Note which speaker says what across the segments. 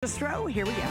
Speaker 1: Gorgeous throw. Here we go.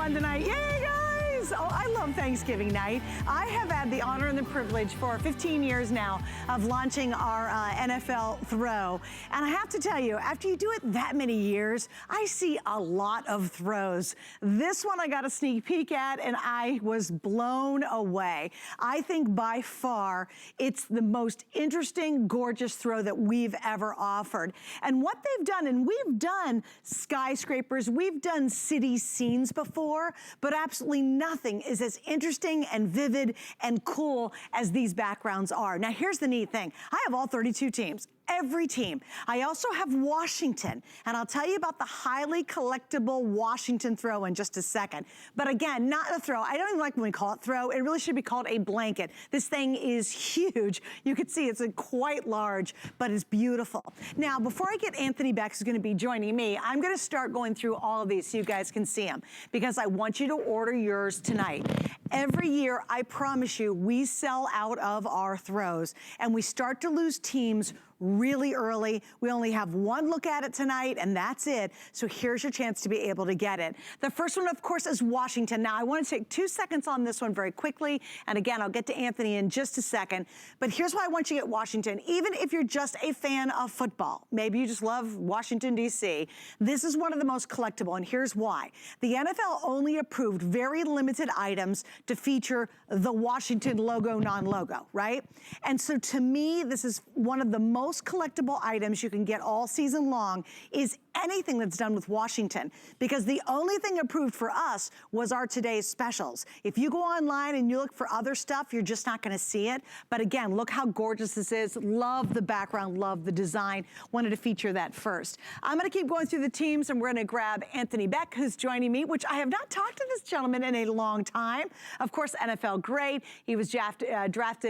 Speaker 1: Tonight. Yay, guys! Oh, I love Thanksgiving night. I have had the honor and the privilege for 15 years now of launching our NFL throw. And I have to tell you, after you do it that many years, I see a lot of throws. This one I got a sneak peek at and I was blown away. I think by far it's the most interesting, gorgeous throw that we've ever offered. And what they've done, and we've done skyscrapers, we've done city scenes before, but absolutely nothing is as interesting and vivid and cool as these backgrounds are. Now here's the neat thing. I have all 32 teams. Every team. I also have Washington, and I'll tell you about the highly collectible Washington throw in just a second. But again, not a throw. I don't even like when we call it throw. It really should be called a blanket. This thing is huge. You can see it's quite large, but it's beautiful. Now, before I get Anthony back, who's going to be joining me, I'm going to start going through all of these so you guys can see them, because I want you to order yours tonight. Every year, I promise you, we sell out of our throws, and we start to lose teams really early. We only have one look at it tonight, and that's it. So here's your chance to be able to get it. The first one, of course, is Washington. Now, I want to take 2 seconds on this one very quickly. And again, I'll get to Anthony in just a second. But here's why I want you to get Washington. Even if you're just a fan of football, maybe you just love Washington, D.C., this is one of the most collectible, and here's why. The NFL only approved very limited items to feature the Washington logo, non-logo, right? And so to me, this is one of the most collectible items you can get all season long is anything that's done with Washington, because the only thing approved for us was our today's specials. If you go online and you look for other stuff, you're just not gonna see it. But again, look how gorgeous this is. Love the background, love the design. Wanted to feature that first. I'm gonna keep going through the teams, and we're gonna grab Anthony Beck, who's joining me, which I have not talked to this gentleman in a long time. Of course, NFL great. He was drafted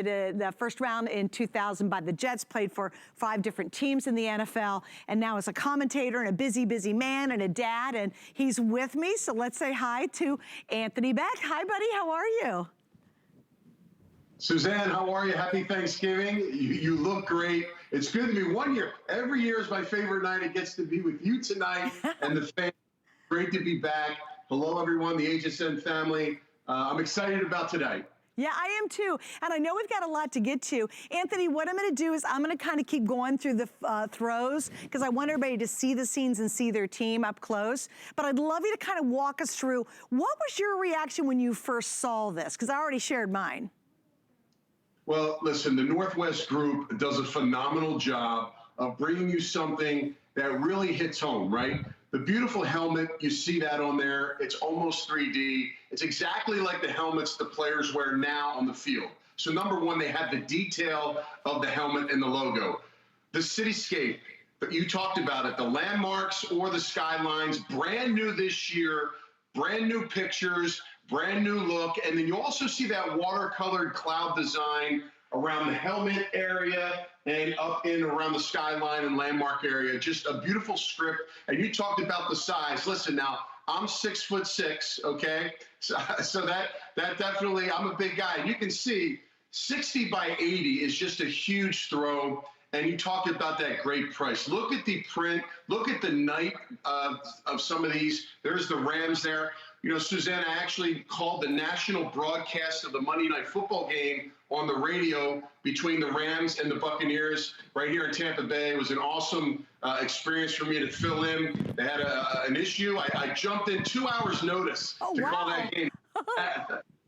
Speaker 1: the first round in 2000 by the Jets, played for 5 different teams in the NFL, and now is a commentator and a busy, busy man and a dad, and he's with me. So let's say hi to Anthony Beck. Hi, buddy. How are you?
Speaker 2: Suzanne, how are you? Happy Thanksgiving. You look great. It's good to be 1 year. Every year is my favorite night. It gets to be with you tonight and the fans. Great to be back. Hello, everyone, the HSN family. I'm excited about tonight.
Speaker 1: Yeah, I am too. And I know we've got a lot to get to. Anthony, what I'm going to do is I'm going to kind of keep going through the throws, because I want everybody to see the scenes and see their team up close. But I'd love you to kind of walk us through, what was your reaction when you first saw this? Because I already shared mine.
Speaker 2: Well, listen, the Northwest Group does a phenomenal job of bringing you something that really hits home, right? The beautiful helmet, you see that on there. It's almost 3D. It's exactly like the helmets the players wear now on the field. So number one, they have the detail of the helmet and the logo. The cityscape, you talked about it, the landmarks or the skylines, brand new this year, brand new pictures, brand new look. And then you also see that watercolored cloud design around the helmet area and up in around the skyline and landmark area. Just a beautiful script. And you talked about the size. Listen, now I'm 6'6", okay? So that definitely, I'm a big guy. And you can see 60 by 80 is just a huge throw. And you talked about that great price. Look at the print. Look at the night of some of these. There's the Rams there. You know, Suzanne, I actually called the national broadcast of the Monday Night Football game on the radio between the Rams and the Buccaneers right here in Tampa Bay. It was an awesome experience for me to fill in. They had an issue. I jumped in 2 hours notice to call that game.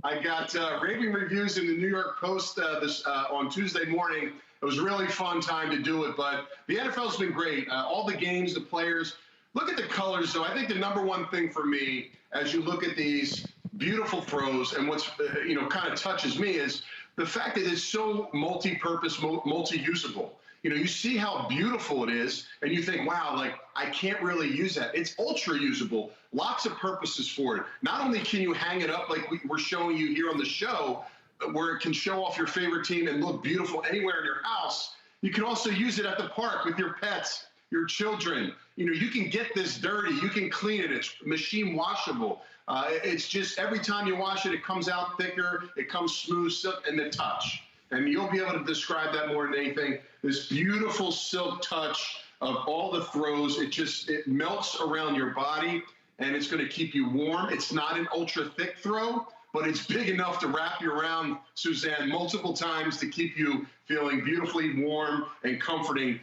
Speaker 2: I got raving reviews in the New York Post on Tuesday morning. It was a really fun time to do it, but the NFL's been great. All the games, the players. Look at the colors, though. I think the number one thing for me, as you look at these beautiful throws, and what's kind of touches me is the fact that it's so multi-purpose, multi-usable. You know, you see how beautiful it is, and you think, wow, like, I can't really use that. It's ultra usable. Lots of purposes for it. Not only can you hang it up like we're showing you here on the show, where it can show off your favorite team and look beautiful anywhere in your house, you can also use it at the park with your pets. your children. You know, you can get this dirty. You can clean it. It's machine washable. It's just every time you wash it, it comes out thicker. It comes smooth, silk, and the touch. And you'll be able to describe that more than anything. This beautiful silk touch of all the throws. It melts around your body, and it's going to keep you warm. It's not an ultra thick throw, but it's big enough to wrap you around, Suzanne, multiple times to keep you feeling beautifully warm and comforting,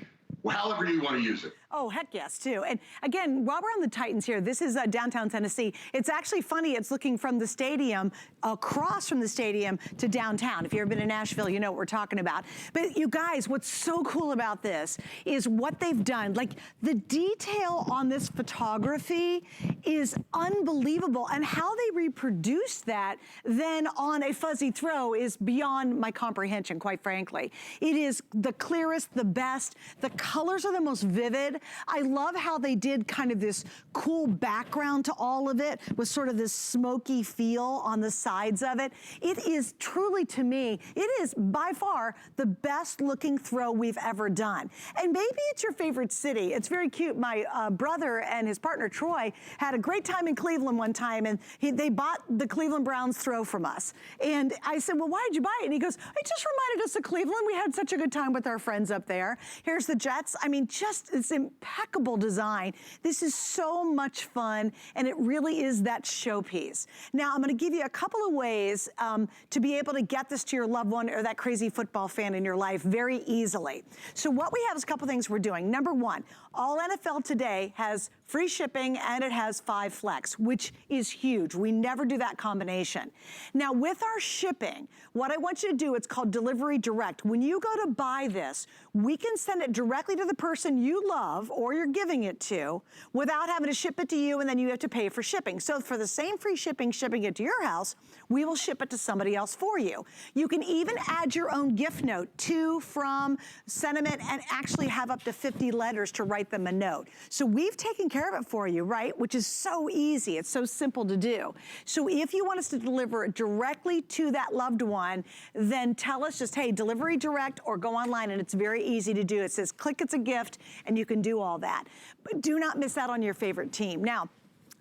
Speaker 2: however you want to use it.
Speaker 1: Oh, heck yes, too. And again, while we're on the Titans here, this is downtown Tennessee. It's actually funny, it's looking from the stadium, across from the stadium to downtown. If you've ever been in Nashville, you know what we're talking about. But you guys, what's so cool about this is what they've done. Like, the detail on this photography is unbelievable. And how they reproduce that then on a fuzzy throw is beyond my comprehension, quite frankly. It is the clearest, the best. The colors are the most vivid. I love how they did kind of this cool background to all of it with sort of this smoky feel on the sides of it. It is truly, to me, it is by far the best looking throw we've ever done. And maybe it's your favorite city. It's very cute. My brother and his partner Troy had a great time in Cleveland one time, and they bought the Cleveland Browns throw from us. And I said, well, why did you buy it? And he goes, it just reminded us of Cleveland. We had such a good time with our friends up there. Here's the Jets. I mean, just it's impeccable design. This is so much fun, and it really is that showpiece. Now, I'm going to give you a couple of ways to be able to get this to your loved one or that crazy football fan in your life very easily. So what we have is a couple things we're doing. Number one, all NFL Today has free shipping, and it has 5 flex, which is huge. We never do that combination. Now, with our shipping, what I want you to do, it's called Delivery Direct. When you go to buy this, we can send it directly to the person you love or you're giving it to without having to ship it to you, and then you have to pay for shipping. So for the same free shipping it to your house, we will ship it to somebody else for you. You can even add your own gift note to, from, sentiment, and actually have up to 50 letters to write them a note. So we've taken care of it for you, right? Which is so easy. It's so simple to do. So if you want us to deliver it directly to that loved one, then tell us just, hey, Delivery Direct, or go online, and it's very easy to do. It says click it's a gift, and you can do all that. But do not miss out on your favorite team. Now,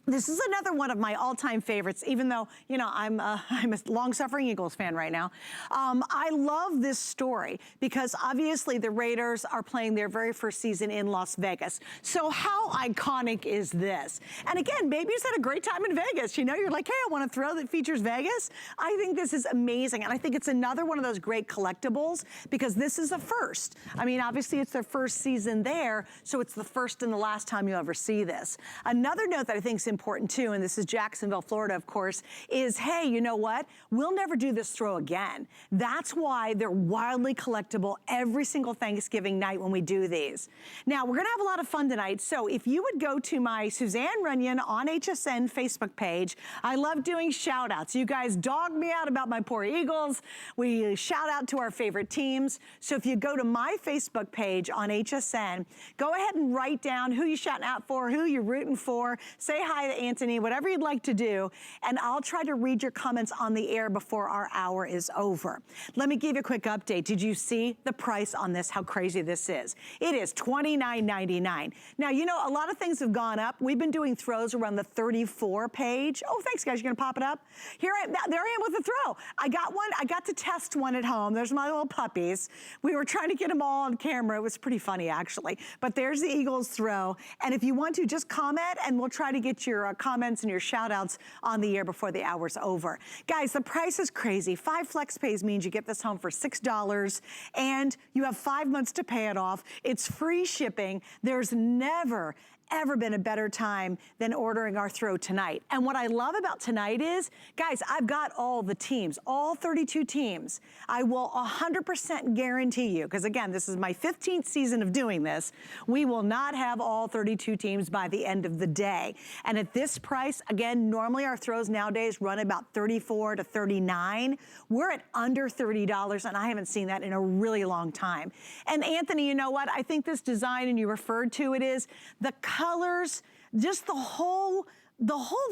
Speaker 1: this is another one of my all-time favorites, even though, you know, I'm a long-suffering Eagles fan right now. I love this story because obviously the Raiders are playing their very first season in Las Vegas. So how iconic is this? And again, maybe you had a great time in Vegas. You know, you're like, hey, I want a throw that features Vegas. I think this is amazing. And I think it's another one of those great collectibles because this is a first. I mean, obviously it's their first season there, so it's the first and the last time you'll ever see this. Another note that I think is important too, and this is Jacksonville, Florida, of course, is, hey, you know what? We'll never do this throw again. That's why they're wildly collectible every single Thanksgiving night when we do these. Now, we're gonna have a lot of fun tonight, so if you would go to my Suzanne Runyon on HSN Facebook page, I love doing shout outs. You guys dog me out about my poor Eagles. We shout out to our favorite teams. So if you go to my Facebook page on HSN, go ahead and write down who you're shouting out for, who you're rooting for, say hi to Anthony, whatever you'd like to do, and I'll try to read your comments on the air before our hour is over. Let me give you a quick update. Did you see the price on this, how crazy this is? It is $29.99. Now, you know, a lot of things have gone up. We've been doing throws around the 34 page. Oh, thanks, guys. You're going to pop it up? There I am with the throw. I got one. I got to test one at home. There's my little puppies. We were trying to get them all on camera. It was pretty funny, actually. But there's the Eagles throw. And if you want to, just comment, and we'll try to get your comments and your shout outs on the air before the hour's over. Guys, the price is crazy. 5 flex pays means you get this home for $6, and you have 5 months to pay it off. It's free shipping. There's never ever been a better time than ordering our throw tonight. And what I love about tonight is, guys, I've got all the teams, all 32 teams. I will 100% guarantee you, because again, this is my 15th season of doing this, we will not have all 32 teams by the end of the day. And at this price, again, normally our throws nowadays run about $34 to $39. We're at under $30, and I haven't seen that in a really long time. And Anthony, you know what? I think this design, and you referred to it, is the colors, just the whole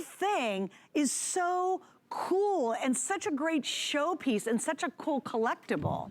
Speaker 1: thing is so cool and such a great showpiece and such a cool collectible.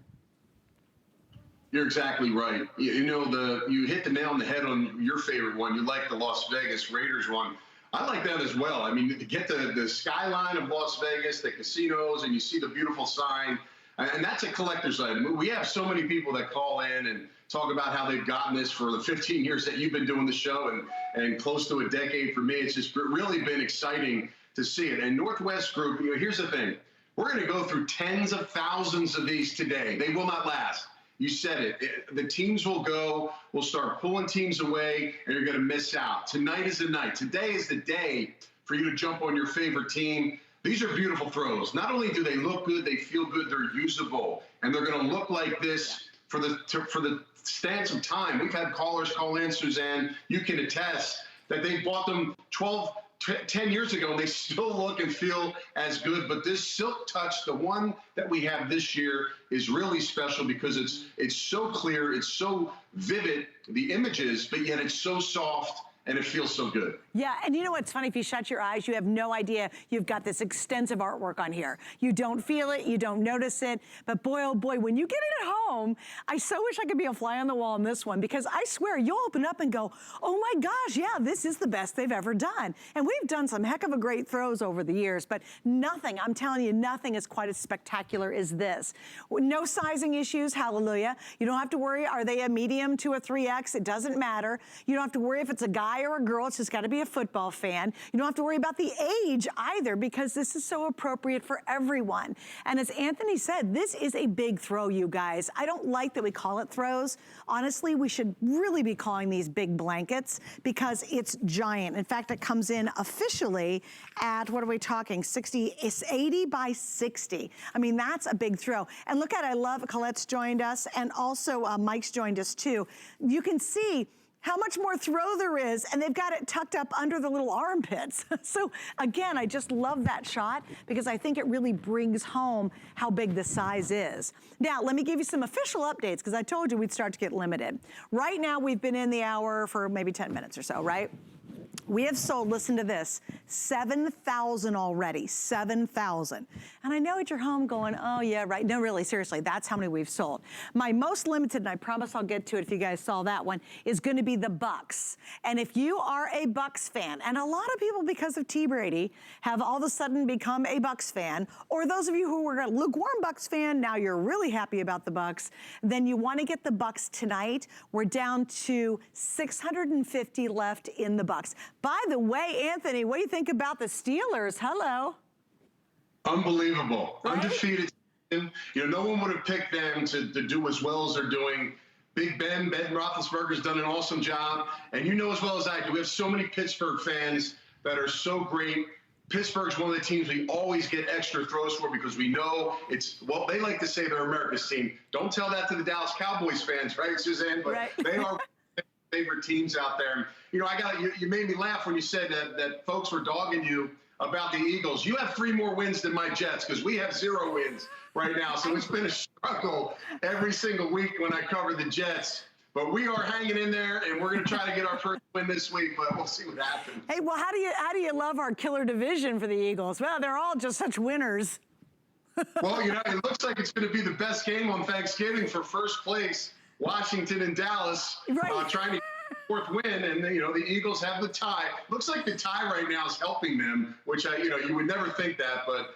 Speaker 2: You're exactly right. You know, you hit the nail on the head on your favorite one. You like the Las Vegas Raiders one. I like that as well. I mean, to get the skyline of Las Vegas, the casinos, and you see the beautiful sign, and that's a collector's item. We have so many people that call in and talk about how they've gotten this for the 15 years that you've been doing the show, and close to a decade for me. It's just really been exciting to see it. And Northwest Group, you know, here's the thing. We're going to go through tens of thousands of these today. They will not last. You said it. The teams will go. We'll start pulling teams away, and you're going to miss out. Tonight is the night. Today is the day for you to jump on your favorite team. These are beautiful throws. Not only do they look good, they feel good. They're usable, and they're going to look like this for the stance of time. We've had callers call in, Suzanne. You can attest that they bought them 10 years ago, and they still look and feel as good. But this Silk Touch, the one that we have this year, is really special because it's so clear, it's so vivid, the images, but yet it's so soft and it feels so good.
Speaker 1: Yeah, and you know what's funny? If you shut your eyes, you have no idea you've got this extensive artwork on here. You don't feel it, you don't notice it, but boy, oh boy, when you get it at home, I so wish I could be a fly on the wall on this one, because I swear you'll open up and go, oh my gosh, yeah, this is the best they've ever done. And we've done some heck of a great throws over the years, but nothing, I'm telling you, nothing is quite as spectacular as this. No sizing issues, hallelujah. You don't have to worry, are they a medium to a 3X? It doesn't matter. You don't have to worry if it's a guy or a girl, it's just gotta be a football fan. You don't have to worry about the age either, because this is so appropriate for everyone. And as Anthony said, this is a big throw, you guys. I don't like that we call it throws. Honestly, we should really be calling these big blankets because it's giant. In fact, it comes in officially at, what are we talking, 60, it's 80 by 60. I mean, that's a big throw. And look at it, I love Colette's joined us, and also Mike's joined us too. You can see how much more throw there is, and they've got it tucked up under the little armpits. So again, I just love that shot because I think it really brings home how big the size is. Now, let me give you some official updates because I told you we'd start to get limited. Right now, we've been in the hour for maybe 10 minutes or so, right? We have sold, listen to this, 7,000 already, 7,000. And I know at your home going, oh yeah, right. No, really, seriously, that's how many we've sold. My most limited, and I promise I'll get to it if you guys saw that one, is gonna be the Bucks. And if you are a Bucks fan, and a lot of people because of T. Brady have all of a sudden become a Bucks fan, or those of you who were a lukewarm Bucks fan, now you're really happy about the Bucks, then you wanna get the Bucks tonight. We're down to 650 left in the Bucks. By the way, Anthony, what do you think about the Steelers? Hello.
Speaker 2: Unbelievable.
Speaker 1: Right?
Speaker 2: Undefeated. You know, no one would have picked them to do as well as they're doing. Big Ben Roethlisberger's done an awesome job. And you know as well as I do, we have so many Pittsburgh fans that are so great. Pittsburgh's one of the teams we always get extra throws for because we know it's, well, they like to say they're America's team. Don't tell that to the Dallas Cowboys fans, right, Suzanne? But right. They are favorite teams out there. You know, you made me laugh when you said that folks were dogging you about the Eagles. You have 3 more wins than my Jets because we have 0 wins right now. So it's been a struggle every single week when I cover the Jets. But we are hanging in there, and we're going to try to get our first win this week, but we'll see what happens.
Speaker 1: Hey, well, how do you love our killer division for the Eagles? Well, they're all just such winners.
Speaker 2: Well, you know, it looks like it's going to be the best game on Thanksgiving for first place. Washington and Dallas trying to get the 4th win, and you know the Eagles have the tie. Looks like the tie right now is helping them, which you would never think that, but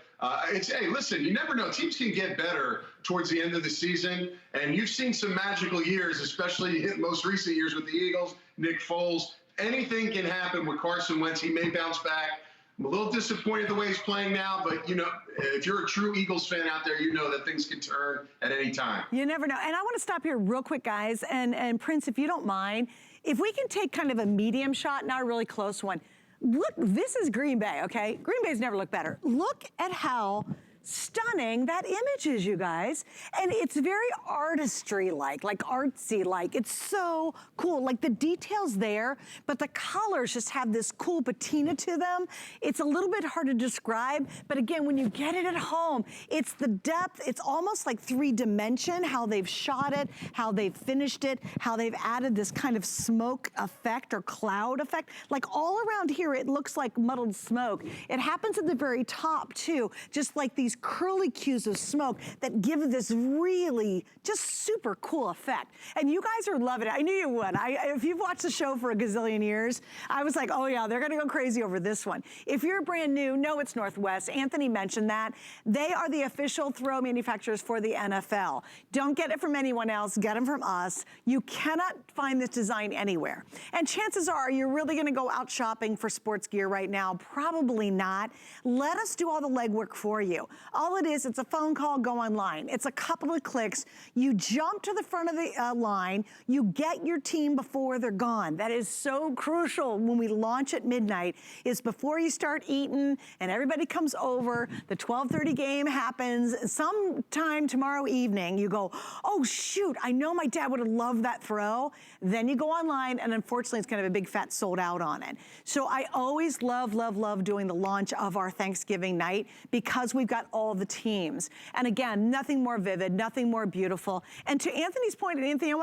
Speaker 2: hey, listen, you never know. Teams can get better towards the end of the season, and you've seen some magical years, especially in most recent years with the Eagles. Nick Foles, anything can happen with Carson Wentz. He may bounce back. I'm a little disappointed the way he's playing now, but, you know, if you're a true Eagles fan out there, you know that things can turn at any time.
Speaker 1: You never know. And I want to stop here real quick, guys. And Prince, if you don't mind, if we can take kind of a medium shot, not a really close one. Look, this is Green Bay, okay? Green Bay's never looked better. Look at how stunning that image is, you guys. And it's very artistry-like, like artsy-like. It's so cool. Like the details there, but the colors just have this cool patina to them. It's a little bit hard to describe, but again, when you get it at home, it's the depth. It's almost like 3-dimension, how they've shot it, how they've finished it, how they've added this kind of smoke effect or cloud effect. Like all around here, it looks like muddled smoke. It happens at the very top too, just like these these curly cues of smoke that give this really just super cool effect. And you guys are loving it. I knew you would. If you've watched the show for a gazillion years, I was like, oh yeah, they're gonna go crazy over this one. If you're brand new, no, it's Northwest. Anthony mentioned that. They are the official throw manufacturers for the NFL. Don't get it from anyone else, get them from us. You cannot find this design anywhere. And chances are you're really gonna go out shopping for sports gear right now. Probably not. Let us do all the legwork for you. All it is, it's a phone call, go online. It's a couple of clicks. You jump to the front of the line. You get your team before they're gone. That is so crucial when we launch at midnight, is before you start eating and everybody comes over, the 12:30 game happens, sometime tomorrow evening, you go, oh shoot, I know my dad would have loved that throw. Then you go online and unfortunately it's gonna have a big fat sold out on it. So I always love, love, love doing the launch of our Thanksgiving night because we've got all the teams. And again, nothing more vivid, nothing more beautiful. And to Anthony's point, and Anthony,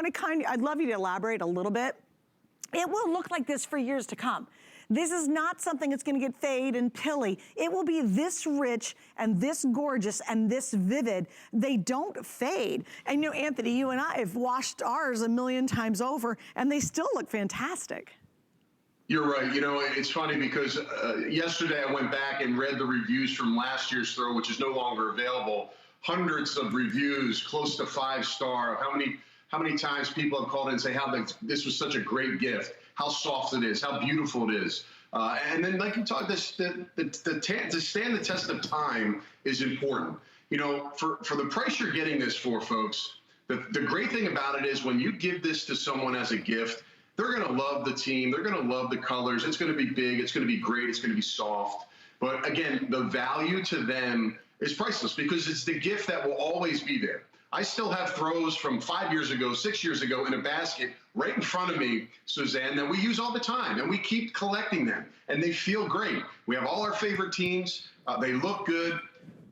Speaker 1: I'd love you to elaborate a little bit. It will look like this for years to come. This is not something that's gonna get fade and pilly. It will be this rich and this gorgeous and this vivid. They don't fade. And you know, Anthony, you and I have washed ours a million times over and they still look fantastic.
Speaker 2: You're right. You know, it's funny because yesterday I went back and read the reviews from last year's throw, which is no longer available. Hundreds of reviews, close to 5-star. How many times people have called in and say how this was such a great gift, how soft it is, how beautiful it is. And then, like you talked, to stand the test of time is important. You know, for the price you're getting this for, folks, the great thing about it is when you give this to someone as a gift, they're going to love the team. They're going to love the colors. It's going to be big. It's going to be great. It's going to be soft. But again, the value to them is priceless because it's the gift that will always be there. I still have throws from 5 years ago, 6 years ago in a basket right in front of me, Suzanne, that we use all the time, and we keep collecting them, and they feel great. We have all our favorite teams. They look good.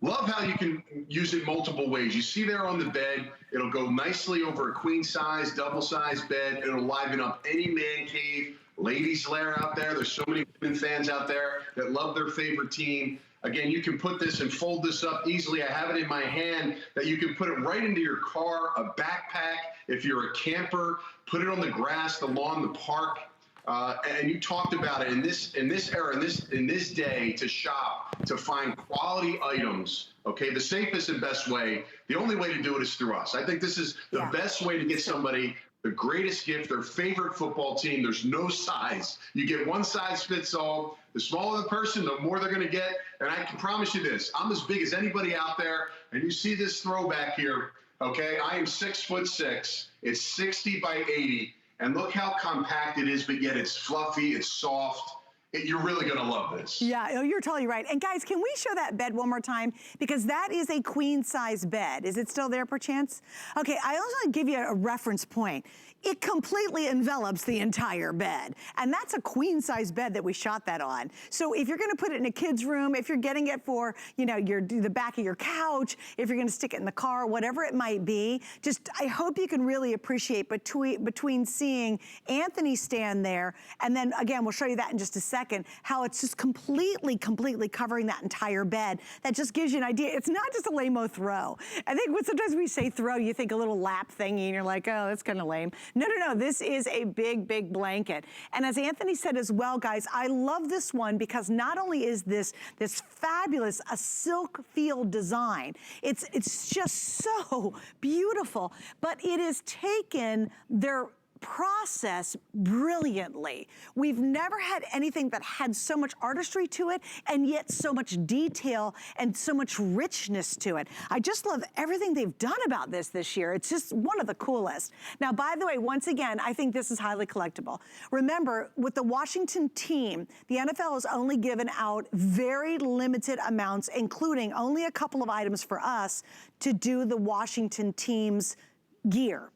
Speaker 2: Love how you can use it multiple ways. You see there on the bed, it'll go nicely over a queen size, double size bed. It'll liven up any man cave, ladies' lair out there. There's so many women fans out there that love their favorite team. Again, you can put this and fold this up easily. I have it in my hand that you can put it right into your car, a backpack. If you're a camper, put it on the grass, the lawn, the park. And you talked about it in this era, in this day, to shop, to find quality items. Okay, the safest and best way, the only way to do it is through us. I think this is the best way to get somebody the greatest gift, their favorite football team. There's no size. You get one size fits all. The smaller the person, the more they're going to get. And I can promise you this, I'm as big as anybody out there. And you see this throwback here, okay? I am 6'6". It's 60 by 80. And look how compact it is, but yet it's fluffy, it's soft. You're really gonna love this.
Speaker 1: Yeah, you're totally right. And guys, can we show that bed one more time? Because that is a queen size bed. Is it still there perchance? Okay, I also want to give you a reference point. It completely envelops the entire bed. And that's a queen size bed that we shot that on. So if you're gonna put it in a kid's room, if you're getting it for, you know, the back of your couch, if you're gonna stick it in the car, whatever it might be, just, I hope you can really appreciate between seeing Anthony stand there, and then again, we'll show you that in just a second, how it's just completely covering that entire bed. That just gives you an idea. It's not just a lame-o throw. I think when sometimes we say throw, you think a little lap thingy, and you're like, oh, that's kind of lame. No, this is a big blanket. And as Anthony said as well, guys, I love this one because not only is this fabulous, a silk feel design, it's just so beautiful, but it has taken their process brilliantly. We've never had anything that had so much artistry to it and yet so much detail and so much richness to it. I just love everything they've done about this year. It's just one of the coolest. Now, by the way, once again, I think this is highly collectible. Remember, with the Washington team, the NFL has only given out very limited amounts, including only a couple of items for us to do the Washington team's gear.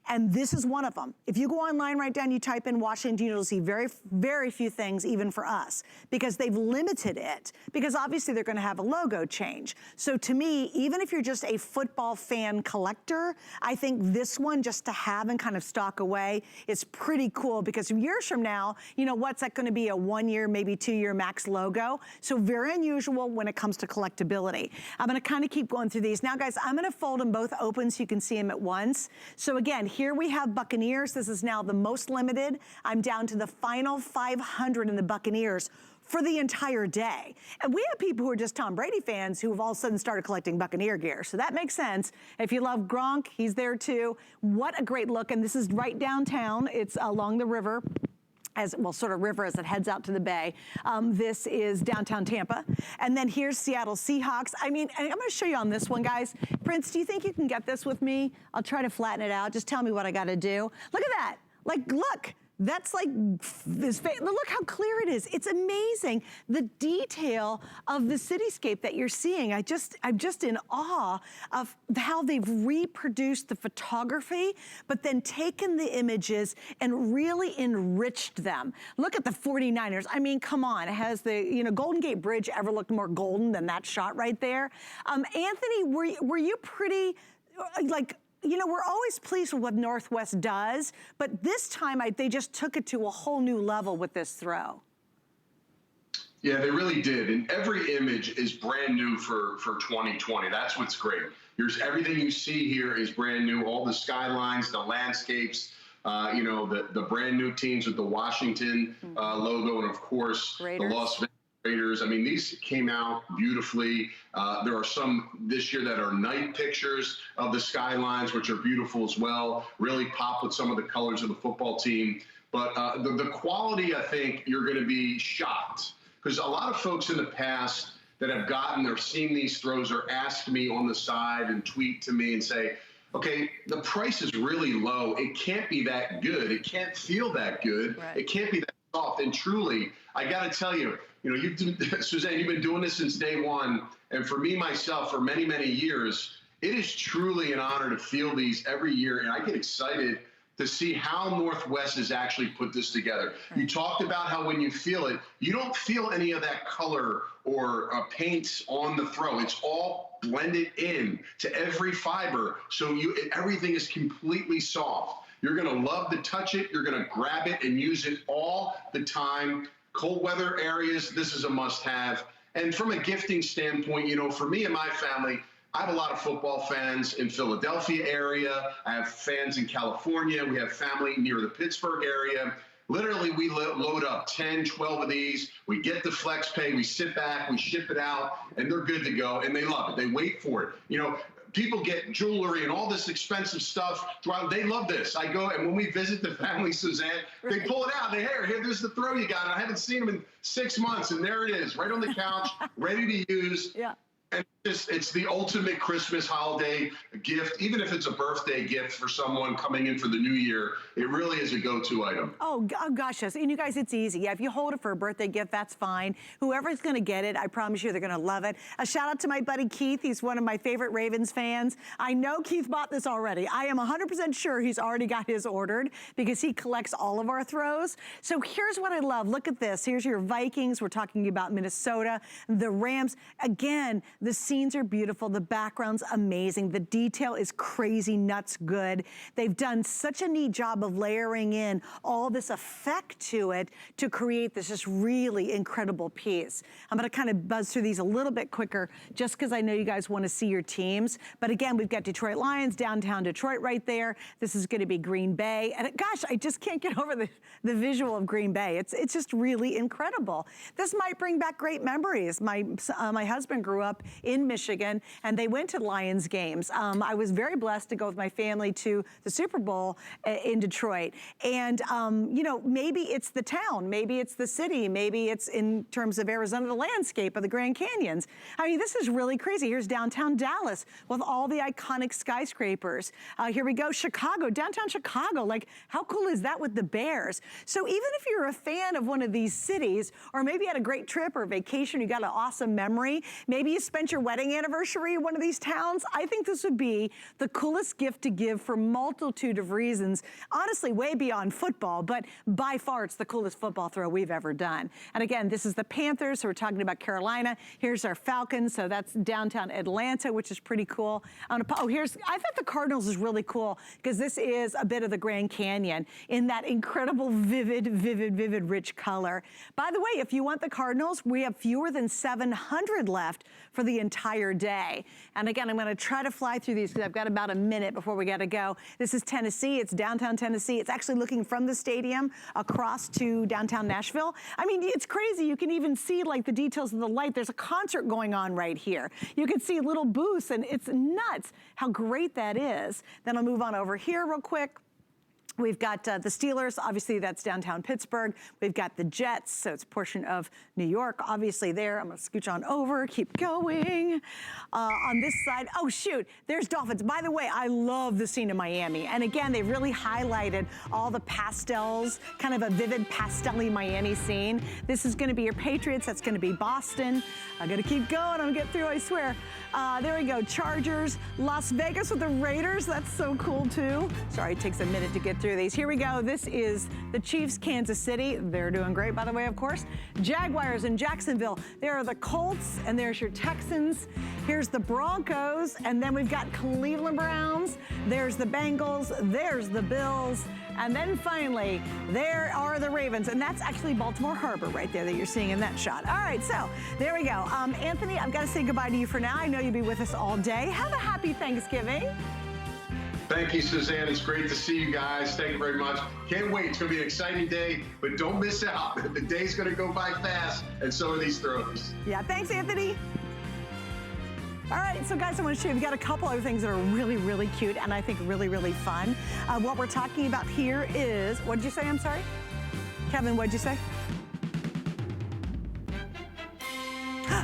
Speaker 1: And this is one of them. If you go online right down, you type in Washington, you'll see very, very few things even for us, because they've limited it, because obviously they're gonna have a logo change. So to me, even if you're just a football fan collector, I think this one just to have and kind of stock away is pretty cool, because years from now, you know, what's that gonna be, a 1 year, maybe 2 year max logo? So very unusual when it comes to collectability. I'm gonna kind of keep going through these. Now guys, I'm gonna fold them both open so you can see them at once. So again, here we have Buccaneers. This is now the most limited. I'm down to the final 500 in the Buccaneers for the entire day. And we have people who are just Tom Brady fans who have all of a sudden started collecting Buccaneer gear. So that makes sense. If you love Gronk, he's there too. What a great look. And this is right downtown. It's along the river. As well, sort of river as it heads out to the bay. This is downtown Tampa. And then here's Seattle Seahawks. I mean, I'm gonna show you on this one, guys. Prince, do you think you can get this with me? I'll try to flatten it out. Just tell me what I gotta do. Look at that. Like, look. That's like this, look how clear it is. It's amazing, the detail of the cityscape that you're seeing. I'm just in awe of how they've reproduced the photography, but then taken the images and really enriched them. Look at the 49ers. I mean, come on, has the, you know, Golden Gate Bridge ever looked more golden than that shot right there? Anthony, were you pretty, like, you know, we're always pleased with what Northwest does, but this time they just took it to a whole new level with this throw.
Speaker 2: Yeah, they really did. And every image is brand new for 2020. That's what's great. Everything you see here is brand new. All the skylines, the landscapes, you know, the brand new teams with the Washington logo, and of course,
Speaker 1: Raiders.
Speaker 2: The Las Vegas Raiders. I mean, these came out beautifully. There are some this year that are night pictures of the skylines, which are beautiful as well. Really pop with some of the colors of the football team. But the quality, I think you're going to be shocked, because a lot of folks in the past that have gotten or seen these throws are asked me on the side and tweet to me and say, okay, the price is really low. It can't be that good. It can't feel that good. Right. It can't be that soft. And truly, I got to tell you, you know, Suzanne, you've been doing this since day one. And for me, myself, for many, many years, it is truly an honor to feel these every year. And I get excited to see how Northwest has actually put this together. Right. You talked about how when you feel it, you don't feel any of that color or paints on the throw. It's all blended in to every fiber. So everything is completely soft. You're gonna love to touch it. You're gonna grab it and use it all the time. Cold weather areas, this is a must-have. And from a gifting standpoint, you know, for me and my family, I have a lot of football fans in Philadelphia area. I have fans in California. We have family near the Pittsburgh area. Literally, we load up 10, 12 of these. We get the flex pay. We sit back. We ship it out, and they're good to go, and they love it. They wait for it. You know, people get jewelry and all this expensive stuff. They love this. I go, and when we visit the family, Suzanne, they pull it out. Here's the throw you got. And I haven't seen them in 6 months, and there it is, right on the couch, ready to use. Yeah. And it's the ultimate Christmas holiday gift. Even if it's a birthday gift for someone coming in for the new year, it really is a go-to item. Oh gosh, yes. And you guys, it's easy. Yeah, if you hold it for a birthday gift, that's fine. Whoever's going to get it, I promise you they're going to love it. A shout out to my buddy Keith. He's one of my favorite Ravens fans. I know Keith bought this already. I am 100% sure he's already got his ordered because he collects all of our throws. So here's what I love. Look at this. Here's your Vikings. We're talking about Minnesota, the Rams. Again, the scenes are beautiful. The background's amazing. The detail is crazy nuts good. They've done such a neat job of layering in all this effect to it to create this just really incredible piece. I'm going to kind of buzz through these a little bit quicker just because I know you guys want to see your teams. But again, we've got Detroit Lions, downtown Detroit right there. This is going to be Green Bay. And gosh, I just can't get over the visual of Green Bay. It's just really incredible. This might bring back great memories. My husband grew up in Michigan, and they went to Lions games. I was very blessed to go with my family to the Super Bowl in Detroit. And, you know, maybe it's the town, maybe it's the city, maybe it's in terms of Arizona, the landscape of the Grand Canyons. I mean, this is really crazy. Here's downtown Dallas with all the iconic skyscrapers. Here we go, Chicago, downtown Chicago. Like, how cool is that with the Bears? So even if you're a fan of one of these cities, or maybe you had a great trip or vacation, you got an awesome memory, maybe you spent your wedding
Speaker 1: wedding anniversary, one of these towns, I think this would be the coolest gift to give for multitude of reasons. Honestly, way beyond football, but by far it's the coolest football throw we've ever done. And again, this is the Panthers, so we're talking about Carolina. Here's our Falcons, so that's downtown Atlanta, which is pretty cool. I thought the Cardinals is really cool because this is a bit of the Grand Canyon in that incredible vivid, rich color. By the way, if you want the Cardinals, we have fewer than 700 left for the entire day. And again, I'm gonna try to fly through these because I've got about a minute before we gotta go. This is Tennessee, it's downtown Tennessee. It's actually looking from the stadium across to downtown Nashville. I mean, it's crazy. You can even see like the details of the light. There's a concert going on right here. You can see little booths and it's nuts how great that is. Then I'll move on over here real quick. We've got the Steelers, obviously that's downtown Pittsburgh. We've got the Jets, so it's a portion of New York, obviously there. I'm gonna scooch on over, keep going. On this side, oh shoot, there's Dolphins. By the way, I love the scene in Miami. And again, they really highlighted all the pastels, kind of a vivid pastel-y Miami scene. This is gonna be your Patriots, that's gonna be Boston. I'm gonna keep going, I'm gonna get through, I swear. There we go, Chargers, Las Vegas with the Raiders, that's so cool too. Sorry, it takes a minute to get through these. Here we go. This is the Chiefs, Kansas City. They're doing great, by the way, of course. Jaguars in Jacksonville. There are the Colts, and there's your Texans. Here's the Broncos, and then we've got Cleveland Browns. There's the Bengals. There's the Bills. And then finally, there are the Ravens, and that's actually Baltimore Harbor right there that you're seeing in that shot. All right, so there we go. Anthony, I've got to say goodbye to you for now. I know you'll be with us all day. Have a happy Thanksgiving.
Speaker 2: Thank you, Suzanne. It's great to see you guys. Thank you very much. Can't wait. It's going to be an exciting day, but don't miss out. The day's going to go by fast, and so are these throws.
Speaker 1: Yeah, thanks, Anthony. All right, so guys, I want to show you, we've got a couple other things that are really cute and I think really fun. What we're talking about here is, what did you say? I'm sorry? Kevin, what did you say?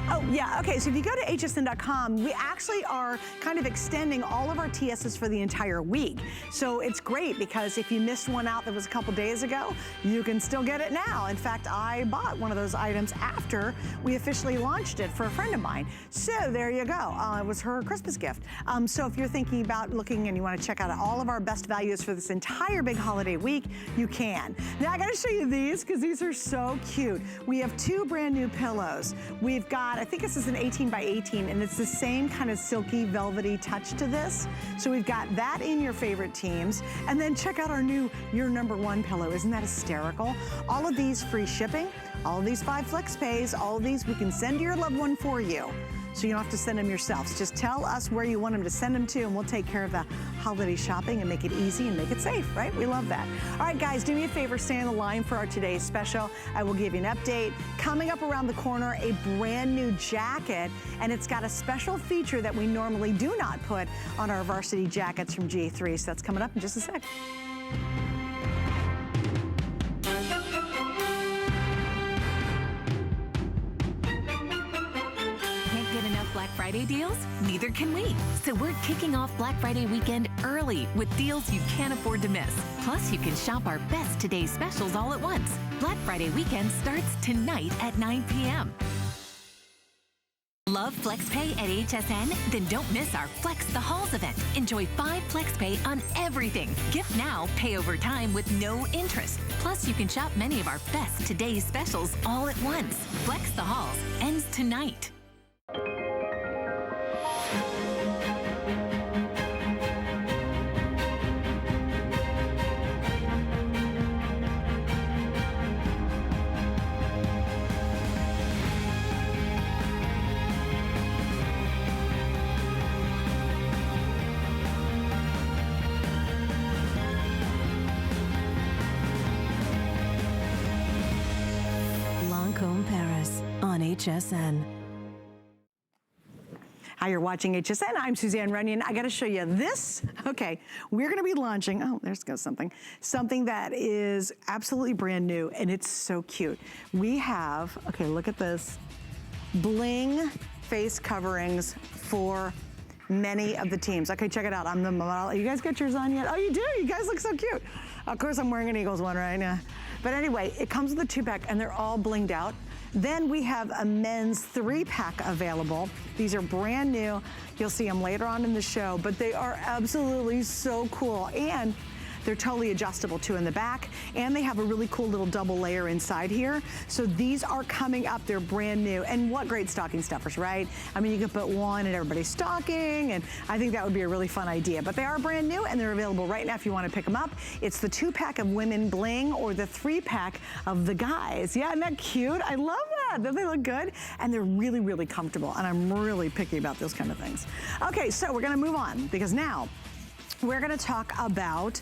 Speaker 1: Oh, yeah, okay, so if you go to hsn.com, we actually are kind of extending all of our TSs for the entire week. So it's great because if you missed one out that was a couple days ago, you can still get it now. In fact, I bought one of those items after we officially launched it for a friend of mine. So there you go. It was her Christmas gift. So if you're thinking about looking and you want to check out all of our best values for this entire big holiday week, you can. Now I got to show you these because these are so cute. We have two brand new pillows. We've got, I think this is an 18 by 18 and it's the same kind of silky velvety touch to this. So we've got that in your favorite teams. And then check out our new Your Number One pillow. Isn't that hysterical? All of these free shipping, all of these 5 flex pays, all of these we can send to your loved one for you. So you don't have to send them yourselves. Just tell us where you want them to send them to and we'll take care of the holiday shopping and make it easy and make it safe, right? We love that. All right, guys, do me a favor, stay on the line for our today's special. I will give you an update. Coming up around the corner, a brand new jacket, and it's got a special feature that we normally do not put on our varsity jackets from G3. So that's coming up in just a sec.
Speaker 3: Black Friday deals? Neither can we. So we're kicking off Black Friday weekend early with deals you can't afford to miss. Plus, you can shop our best today's specials all at once. Black Friday weekend starts tonight at 9 p.m. Love FlexPay at HSN? Then don't miss our Flex the Halls event. Enjoy 5 FlexPay on everything. Gift now, pay over time with no interest. Plus, you can shop many of our best today's specials all at once. Flex the Halls ends tonight.
Speaker 4: Paris on HSN.
Speaker 1: Hi, you're watching HSN. I'm Suzanne Runyon. I got to show you this. Okay, we're going to be launching, oh, there's goes something that is absolutely brand new, and it's so cute. We have, okay, look at this, Bling face coverings for many of the teams. Okay, check it out. I'm the model. You guys got yours on yet? Oh, you do? You guys look so cute. Of course, I'm wearing an Eagles one right now. But anyway, it comes with a 2-pack, and they're all blinged out. Then we have a men's 3-pack available. These are brand new. You'll see them later on in the show, but they are absolutely so cool. And they're totally adjustable too in the back, and they have a really cool little double layer inside here. So these are coming up, they're brand new. And what great stocking stuffers, right? I mean, you could put one in everybody's stocking, and I think that would be a really fun idea. But they are brand new, and they're available right now if you want to pick them up. It's the 2-pack of women bling or the 3-pack of the guys. Yeah, isn't that cute? I love that. Don't they look good? And they're really, really comfortable, and I'm really picky about those kind of things. Okay, so we're gonna move on, because now we're gonna talk about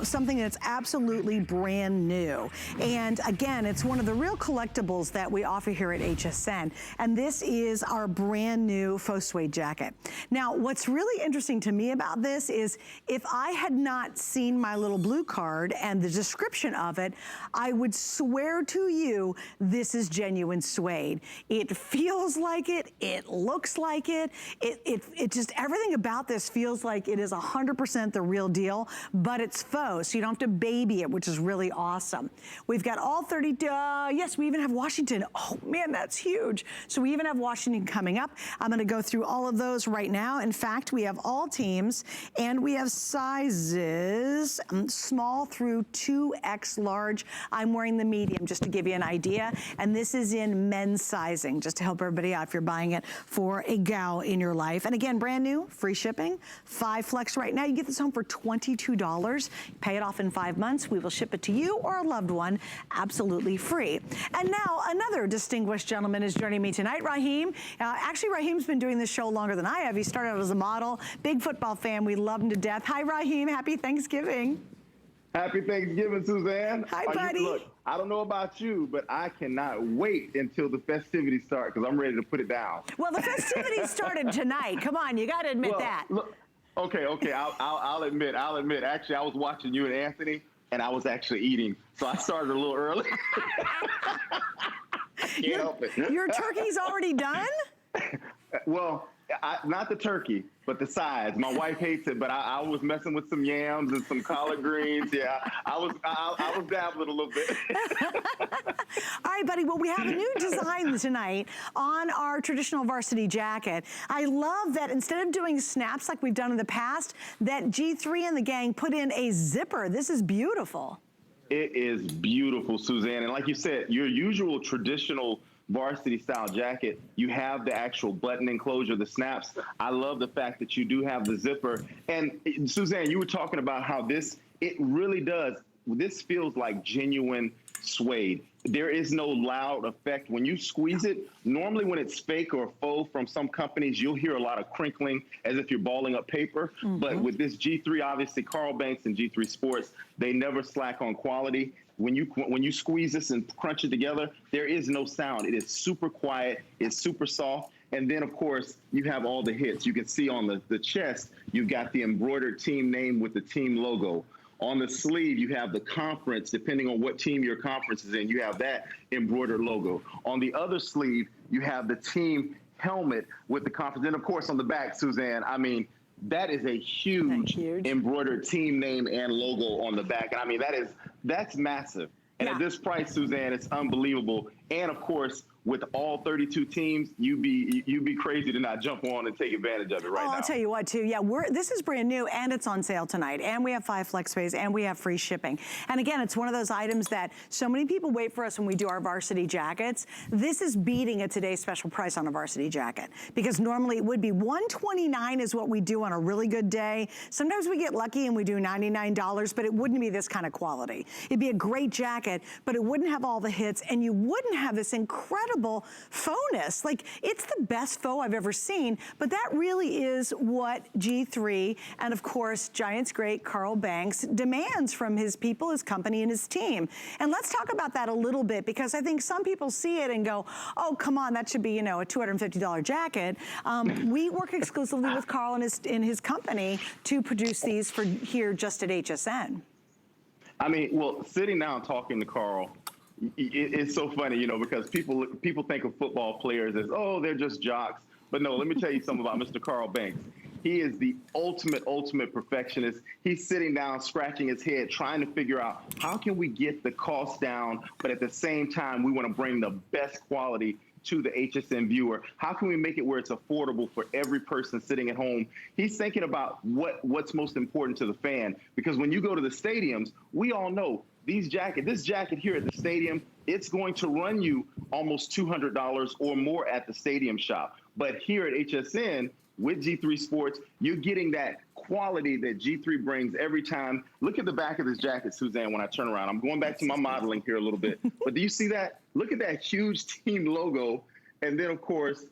Speaker 1: something that's absolutely brand new. And again, it's one of the real collectibles that we offer here at HSN. And this is our brand new Faux Suede jacket. Now, what's really interesting to me about this is if I had not seen my little blue card and the description of it, I would swear to you, this is genuine suede. It feels like it, it looks like it, it just, everything about this feels like it is 100% the real deal, but it's faux, so you don't have to baby it, which is really awesome. We've got all 30, yes, we even have Washington. Oh man, that's huge. So we even have Washington coming up. I'm gonna go through all of those right now. In fact, we have all teams, and we have sizes small through 2X large. I'm wearing the medium just to give you an idea, and this is in men's sizing, just to help everybody out if you're buying it for a gal in your life. And again, brand new, free shipping, 5 flex right now. You get this home for $22. Pay it off in 5 months. We will ship it to you or a loved one absolutely free. And now another distinguished gentleman is joining me tonight, Raheem. Actually, Raheem's been doing this show longer than I have. He started out as a model, big football fan. We love him to death. Hi, Raheem. Happy Thanksgiving.
Speaker 5: Happy Thanksgiving, Suzanne.
Speaker 1: Hi, buddy.
Speaker 5: Look, I don't know about you, but I cannot wait until the festivities start because I'm ready to put it down.
Speaker 1: Well, the festivities started tonight. Come on, you got to admit that.
Speaker 5: Look, okay, I'll admit. Actually, I was watching you and Anthony, and I was actually eating, so I started a little early. Can't help it.
Speaker 1: Your turkey's already done?
Speaker 5: Well, not the turkey, but the sides. My wife hates it, but I was messing with some yams and some collard greens. Yeah, I was dabbling a little bit.
Speaker 1: All right, buddy. Well, we have a new design tonight on our traditional varsity jacket. I love that instead of doing snaps like we've done in the past, that G3 and the gang put in a zipper. This is beautiful.
Speaker 5: It is beautiful, Suzanne. And like you said, your usual traditional varsity style jacket, you have the actual button enclosure, the snaps. I love the fact that you do have the zipper. And Suzanne, you were talking about how it really does. This feels like genuine suede. There is no loud effect. When you squeeze it, normally when it's fake or faux from some companies, you'll hear a lot of crinkling as if you're balling up paper. Mm-hmm. But with this G3, obviously Carl Banks and G3 Sports, they never slack on quality. When you squeeze this and crunch it together, there is no sound. It is super quiet. It's super soft. And then, of course, you have all the hits. You can see on the chest, you've got the embroidered team name with the team logo. On the sleeve, you have the conference. Depending on what team your conference is in, you have that embroidered logo. On the other sleeve, you have the team helmet with the conference. And, of course, on the back, Suzanne, I mean, that is a huge embroidered team name and logo on the back. And, I mean, that's massive. And at this price, Suzanne, it's unbelievable. And, of course, with all 32 teams, you'd be crazy to not jump on and take advantage of it right now.
Speaker 1: I'll tell you what, too. Yeah, this is brand new, and it's on sale tonight. And we have 5 flex pays, and we have free shipping. And again, it's one of those items that so many people wait for us when we do our varsity jackets. This is beating a today's special price on a varsity jacket, because normally it would be $129 is what we do on a really good day. Sometimes we get lucky and we do $99, but it wouldn't be this kind of quality. It'd be a great jacket, but it wouldn't have all the hits, and you wouldn't have this incredible faux-ness. Like, it's the best faux I've ever seen, but that really is what G3 and, of course, Giants great Carl Banks demands from his people, his company, and his team. And let's talk about that a little bit, because I think some people see it and go, oh, come on, that should be, you know, a $250 jacket. We work exclusively with Carl and his company to produce these for here just at HSN.
Speaker 5: I mean, well, sitting down talking to Carl, it's so funny, you know, because people think of football players as, oh, they're just jocks. But no, let me tell you something about Mr. Carl Banks. He is the ultimate perfectionist. He's sitting down, scratching his head, trying to figure out how can we get the cost down, but at the same time, we want to bring the best quality to the HSN viewer. How can we make it where it's affordable for every person sitting at home? He's thinking about what's most important to the fan, because when you go to the stadiums, we all know this jacket here at the stadium, it's going to run you almost $200 or more at the stadium shop. But here at HSN, with G3 Sports, you're getting that quality that G3 brings every time. Look at the back of this jacket, Suzanne, when I turn around. I'm going back to my modeling here a little bit. But do you see that? Look at that huge team logo. And then, of course,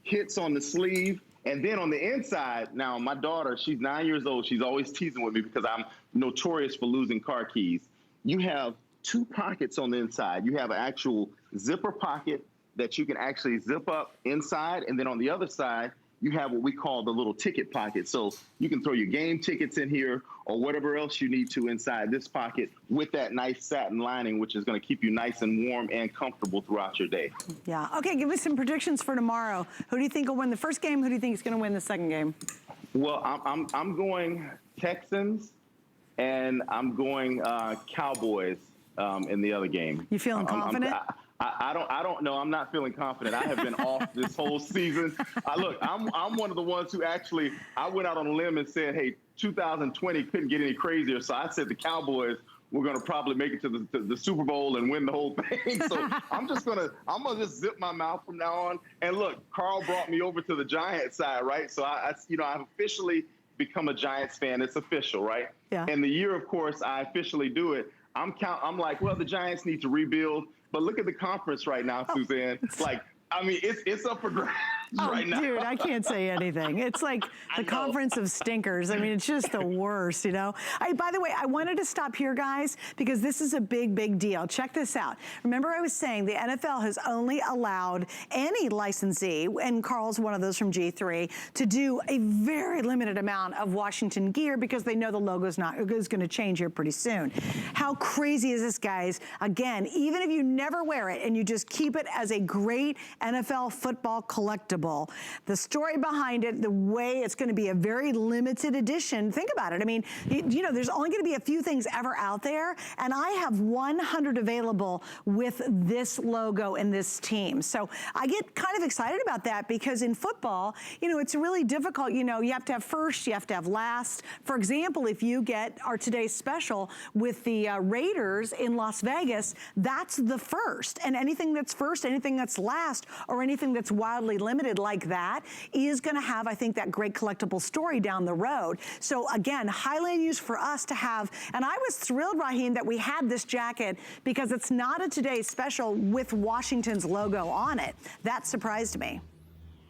Speaker 5: hits on the sleeve. And then on the inside, now my daughter, she's 9 years old. She's always teasing with me because I'm notorious for losing car keys. You have 2 pockets on the inside. You have an actual zipper pocket that you can actually zip up inside. And then on the other side, you have what we call the little ticket pocket. So you can throw your game tickets in here or whatever else you need to inside this pocket with that nice satin lining, which is going to keep you nice and warm and comfortable throughout your day.
Speaker 1: Yeah. Okay, give us some predictions for tomorrow. Who do you think will win the first game? Who do you think is going to win the second game?
Speaker 5: Well, I'm going Texans, and I'm going Cowboys in the other game.
Speaker 1: You feeling confident?
Speaker 5: I don't know. I'm not feeling confident. I have been off this whole season. Look, I'm one of the ones who actually, I went out on a limb and said, hey, 2020 couldn't get any crazier. So I said the Cowboys were going to probably make it to the Super Bowl and win the whole thing. So I'm going to just zip my mouth from now on. And look, Carl brought me over to the Giants side, right? So I've officially become a Giants fan. It's official, right?
Speaker 1: Yeah.
Speaker 5: And the year, of course, I officially do it. I'm like, well, the Giants need to rebuild. But look at the conference right now, Suzanne. Like, I mean, it's up for grabs right now.
Speaker 1: Dude, I can't say anything. It's like the conference of stinkers. I mean, it's just the worst, you know? By the way, I wanted to stop here, guys, because this is a big deal. Check this out. Remember I was saying the NFL has only allowed any licensee, and Carl's one of those from G3, to do a very limited amount of Washington gear because they know the logo's going to change here pretty soon. How crazy is this, guys? Again, even if you never wear it and you just keep it as a great NFL football collectible, the story behind it, the way it's going to be a very limited edition. Think about it. I mean, you know, there's only going to be a few things ever out there, and I have 100 available with this logo and this team. So I get kind of excited about that because in football, you know, it's really difficult. You know, you have to have first, you have to have last. For example, if you get our today's special with the Raiders in Las Vegas, that's the first. And anything that's first, anything that's last, or anything that's wildly limited like that is going to have, I think, that great collectible story down the road. So again, highly unusual for us to have, and I was thrilled, Raheem, that we had this jacket because it's not a today's special with Washington's logo on it. That surprised me.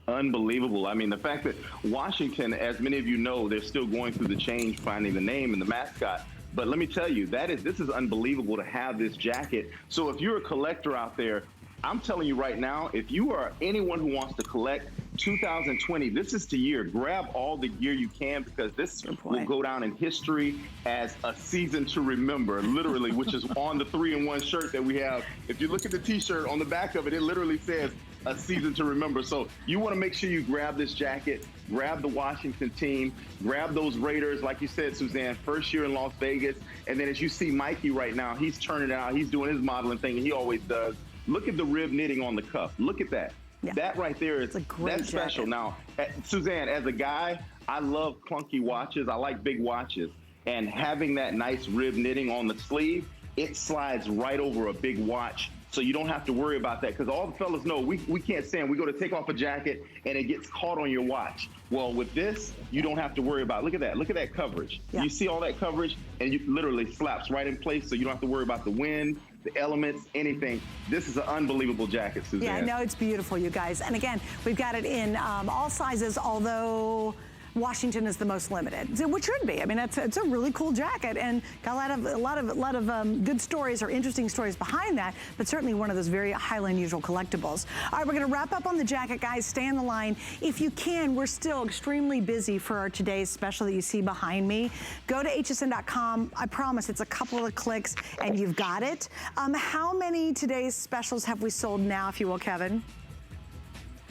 Speaker 5: Unbelievable. I mean, the fact that Washington, as many of you know, they're still going through the change, finding the name and the mascot. But let me tell you, this is unbelievable to have this jacket. So if you're a collector out there, I'm telling you right now, if you are anyone who wants to collect 2020, this is the year. Grab all the gear you can because this will go down in history as a season to remember, literally, which is on the 3-in-1 shirt that we have. If you look at the T-shirt on the back of it, it literally says a season to remember. So you want to make sure you grab this jacket, grab the Washington team, grab those Raiders, like you said, Suzanne, first year in Las Vegas. And then as you see Mikey right now, he's turning it out. He's doing his modeling thing, and he always does. Look at the rib knitting on the cuff. Look at that. Yeah. That right there is that's special. Now, Suzanne, as a guy, I love clunky watches. I like big watches. And having that nice rib knitting on the sleeve, it slides right over a big watch. So you don't have to worry about that because all the fellas know we can't stand. We go to take off a jacket and it gets caught on your watch. Well, with this, you don't have to worry about it. Look at that. Look at that coverage. Yeah. You see all that coverage and you literally slaps right in place so you don't have to worry about the wind, the elements, anything. This is an unbelievable jacket, Suzanne.
Speaker 1: Yeah, no, it's beautiful, you guys. And again, we've got it in all sizes, although Washington is the most limited, which should be. I mean, it's a really cool jacket and got a lot of good stories or interesting stories behind that, but certainly one of those very highly unusual collectibles. All right, we're going to wrap up on the jacket, guys. Stay on the line. If you can, we're still extremely busy for our today's special that you see behind me. Go to hsn.com. I promise it's a couple of clicks and you've got it. How many today's specials have we sold now, if you will, Kevin?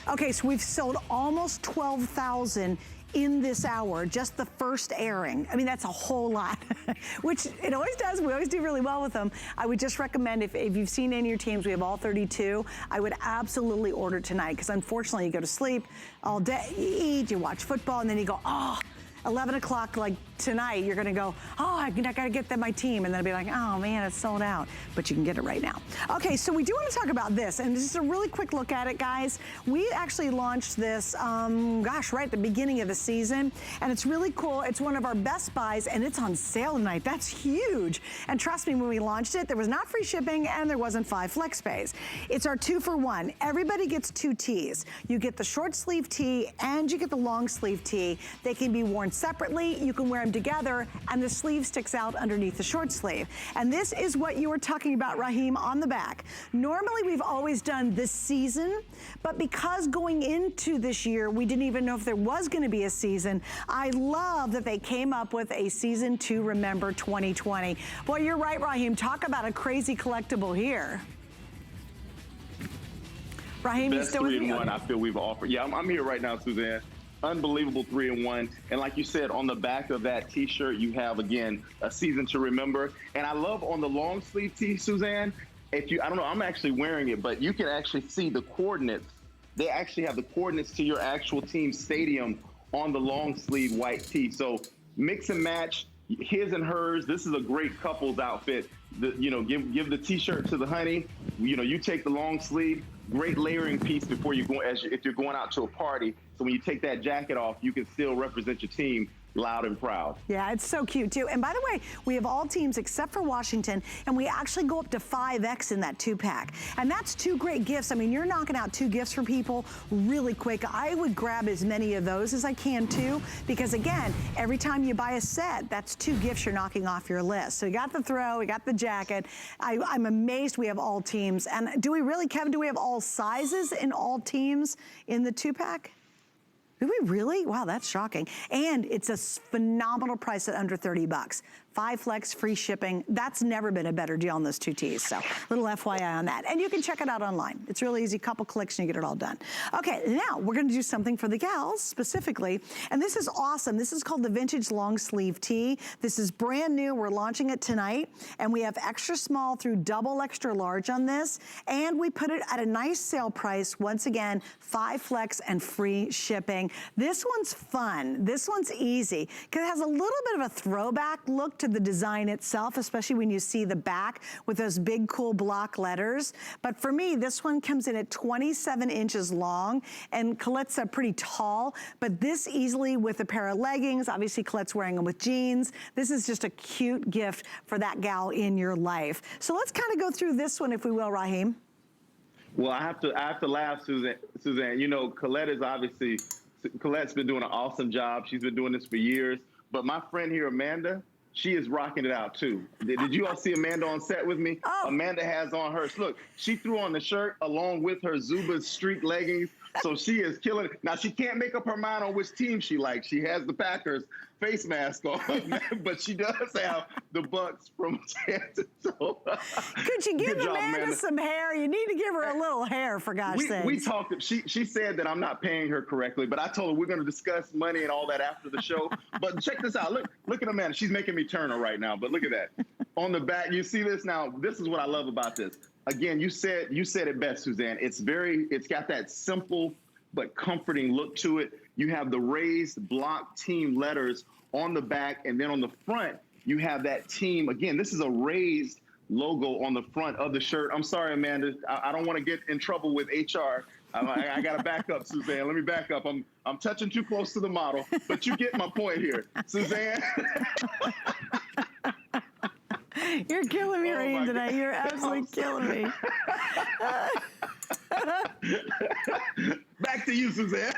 Speaker 1: Okay, so we've sold almost 12,000 in this hour, just the first airing. I mean, that's a whole lot, which it always does. We always do really well with them. I would just recommend if you've seen any of your teams, we have all 32, I would absolutely order tonight, because unfortunately you go to sleep all day, you eat, you watch football, and then you go, oh, 11 o'clock like tonight, you're gonna go, oh, I gotta get my team, and then be like, oh man, it's sold out. But you can get it right now. Okay, so we do wanna talk about this, and just a really quick look at it, guys. We actually launched this, gosh, right at the beginning of the season, and it's really cool. It's one of our best buys, and it's on sale tonight. That's huge. And trust me, when we launched it, there was not free shipping, and there wasn't 5 flex pays. It's our 2-for-1. Everybody gets 2 tees. You get the short sleeve tee, and you get the long sleeve tee. They can be worn separately. You can wear them together, and the sleeve sticks out underneath the short sleeve. And this is what you were talking about, Raheem, on the back. Normally, we've always done this season, but because going into this year, we didn't even know if there was gonna be a season, I love that they came up with a season to remember 2020. Boy, you're right, Raheem. Talk about a crazy collectible here. Raheem, you
Speaker 5: Best
Speaker 1: still with me?
Speaker 5: 3-in-1 I feel we've offered. Yeah, I'm here right now, Suzanne. Unbelievable 3-in-1. And like you said, on the back of that t-shirt, you have, again, a season to remember. And I love on the long sleeve tee, Suzanne, I don't know, I'm actually wearing it, but you can actually see the coordinates. They actually have the coordinates to your actual team stadium on the long sleeve white tee. So mix and match, his and hers. This is a great couples outfit. Give the t-shirt to the honey. You take the long sleeve. Great layering piece before you go, if you're going out to a party. So when you take that jacket off, you can still represent your team loud and proud.
Speaker 1: Yeah, it's so cute too. And by the way, we have all teams except for Washington, and we actually go up to 5X in that 2-pack. And that's 2 great gifts. I mean, you're knocking out 2 gifts for people really quick. I would grab as many of those as I can too, because again, every time you buy a set, that's 2 gifts you're knocking off your list. So you got the throw, we got the jacket. I'm amazed we have all teams. And do we really, Kevin, do we have all sizes in all teams in the 2-pack? Do we really? Wow, that's shocking. And it's a phenomenal price at under 30 bucks. 5 flex, free shipping. That's never been a better deal on those 2 tees. So little FYI on that. And you can check it out online. It's really easy, couple clicks and you get it all done. Okay, now we're gonna do something for the gals specifically. And this is awesome. This is called the Vintage Long Sleeve Tee. This is brand new. We're launching it tonight. And we have extra small through double extra large on this. And we put it at a nice sale price. Once again, 5 flex and free shipping. This one's fun. This one's easy because it has a little bit of a throwback look to the design itself, especially when you see the back with those big cool block letters. But for me, this one comes in at 27 inches long, and Colette's pretty tall, but this easily with a pair of leggings. Obviously Colette's wearing them with jeans. This is just a cute gift for that gal in your life. So let's kind of go through this one, if we will, Raheem.
Speaker 5: Well, I have to laugh, Suzanne. Colette's been doing an awesome job. She's been doing this for years. But my friend here, Amanda, she is rocking it out too. Did you all see Amanda on set with me?
Speaker 1: Oh.
Speaker 5: Amanda has on hers. Look, she threw on the shirt along with her Zuba streak leggings. So she is killing it. Now, she can't make up her mind on which team she likes. She has the Packers face mask on, but she does have the Bucks from Tampa. So,
Speaker 1: could you give Amanda some hair? You need to give her a little hair, for gosh sakes.
Speaker 5: We talked. She said that I'm not paying her correctly, but I told her we're going to discuss money and all that after the show. But check this out. Look at Amanda. She's making me turn her right now, but look at that. On the back, you see this now? This is what I love about this. Again, you said it best, Suzanne. It's got that simple but comforting look to it. You have the raised block team letters on the back, and then on the front, you have that team. Again, this is a raised logo on the front of the shirt. I'm sorry, Amanda. I don't want to get in trouble with HR. I got to back up, Suzanne. Let me back up. I'm touching too close to the model, but you get my point here, Suzanne.
Speaker 1: You're killing me, Raheem, tonight. You're absolutely killing me.
Speaker 5: Back to you, Suzanne.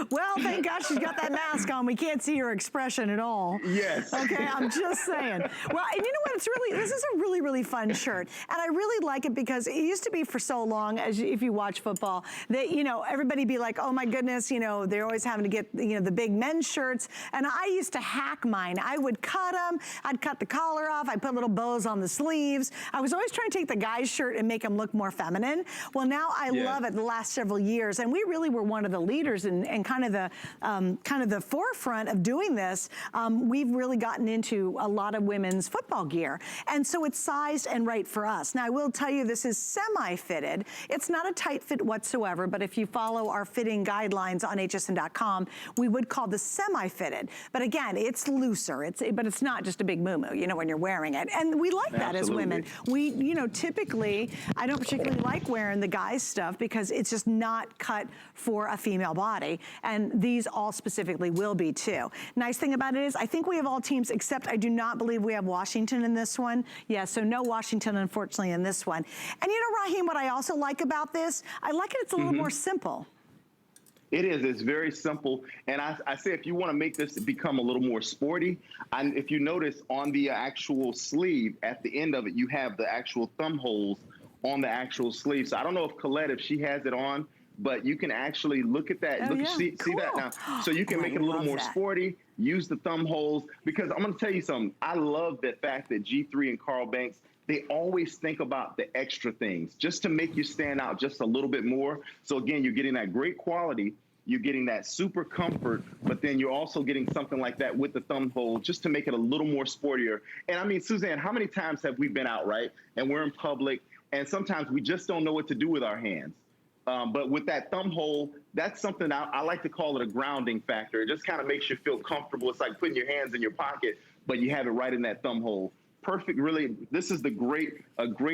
Speaker 1: Well, thank God she's got that mask on. We can't see her expression at all.
Speaker 5: Yes.
Speaker 1: Okay, I'm just saying. Well, and you know what? This is a really, really fun shirt. And I really like it because it used to be for so long, if you watch football, that, you know, everybody be like, oh my goodness, you know, they're always having to get, you know, the big men's shirts. And I used to hack mine. I would cut them. I'd cut the collar off. I'd put little bows on the sleeves. I was always trying to take the guy's shirt and make him look more feminine. Well, now I love it the last several years. And we really were one of the leaders and kind of the forefront of doing this. We've really gotten into a lot of women's football gear. And so it's sized and right for us. Now, I will tell you, this is semi-fitted. It's not a tight fit whatsoever, but if you follow our fitting guidelines on hsn.com, we would call this semi-fitted. But again, it's looser, but it's not just a big moo-moo, you know, when you're wearing it. And we like that as women. We, you know, typically, I don't particularly like wearing the guys' stuff because it's just not cut for a female body. And these all specifically will be too. Nice thing about it is, I think we have all teams, except I do not believe we have Washington in this one. Yeah, so no Washington, unfortunately, in this one. And you know, Raheem, what I also like about this, I like it, it's a little more simple.
Speaker 5: It is. It's very simple. And I say if you want to make this become a little more sporty, if you notice on the actual sleeve, at the end of it, you have the actual thumb holes on the actual sleeve. So I don't know if Colette, if she has it on, but you can actually look at that. See that now. So you can make it a little more sporty, use the thumb holes, because I'm going to tell you something. I love the fact that G3 and Carl Banks, they always think about the extra things just to make you stand out just a little bit more. So again, you're getting that great quality, you're getting that super comfort, but then you're also getting something like that with the thumb hole just to make it a little more sportier. And I mean, Suzanne, how many times have we been out, right? And we're in public, and sometimes we just don't know what to do with our hands. But with that thumb hole, that's something I like to call it a grounding factor. It just kind of makes you feel comfortable. It's like putting your hands in your pocket, but you have it right in that thumb hole. Perfect, really. This is a great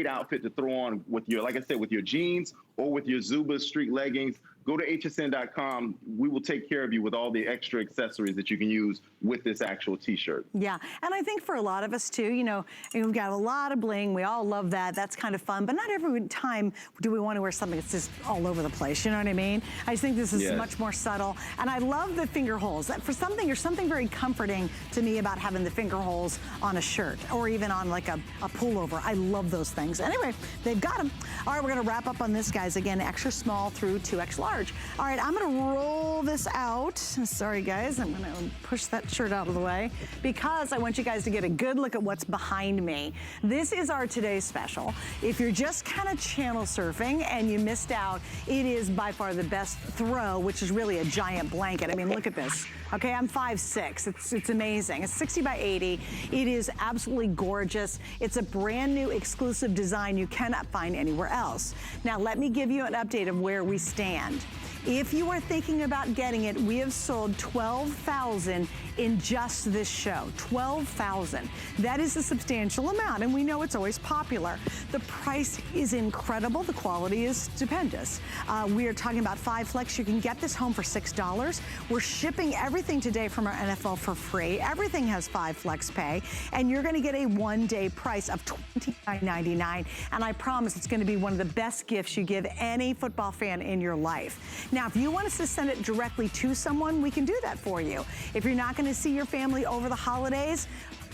Speaker 5: outfit to throw on with your, like I said, with your jeans or with your Zuba street leggings. Go to hsn.com. We will take care of you with all the extra accessories that you can use with this actual t-shirt.
Speaker 1: Yeah, and I think for a lot of us too, you know, we've got a lot of bling. We all love that. That's kind of fun. But not every time do we want to wear something that's just all over the place. You know what I mean? I just think this is much more subtle. And I love the finger holes. For something, there's something very comforting to me about having the finger holes on a shirt or even on like a pullover. I love those things. Anyway, they've got them. All right, we're going to wrap up on this, guys. Again, extra small through 2X large. All right, I'm gonna roll this out. Sorry, guys, I'm gonna push that shirt out of the way because I want you guys to get a good look at what's behind me. This is our today's special. If you're just kind of channel surfing and you missed out, it is by far the best throw, which is really a giant blanket. I mean, look at this. Okay, I'm 5'6". It's amazing. It's 60 by 80. It is absolutely gorgeous. It's a brand new exclusive design you cannot find anywhere else. Now, let me give you an update of where we stand. If you are thinking about getting it, we have sold 12,000 in just this show. 12,000. That is a substantial amount, and we know it's always popular. The price is incredible. The quality is stupendous. We are talking about 5 flex. You can get this home for $6. We're shipping everything today from our NFL for free. Everything has 5 flex pay, and you're going to get a one-day price of $29.99. And I promise it's going to be one of the best gifts you give any football fan in your life. Now, if you want us to send it directly to someone, we can do that for you. If you're not going to see your family over the holidays,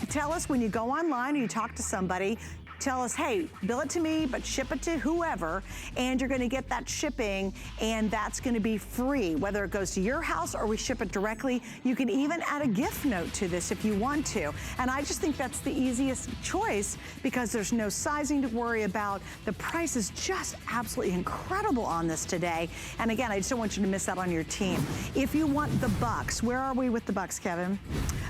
Speaker 1: tell us when you go online or you talk to somebody, tell us, hey, bill it to me, but ship it to whoever, and you're gonna get that shipping, and that's gonna be free, whether it goes to your house or we ship it directly. You can even add a gift note to this if you want to. And I just think that's the easiest choice because there's no sizing to worry about. The price is just absolutely incredible on this today. And again, I just don't want you to miss out on your team. If you want the Bucks, where are we with the Bucks, Kevin?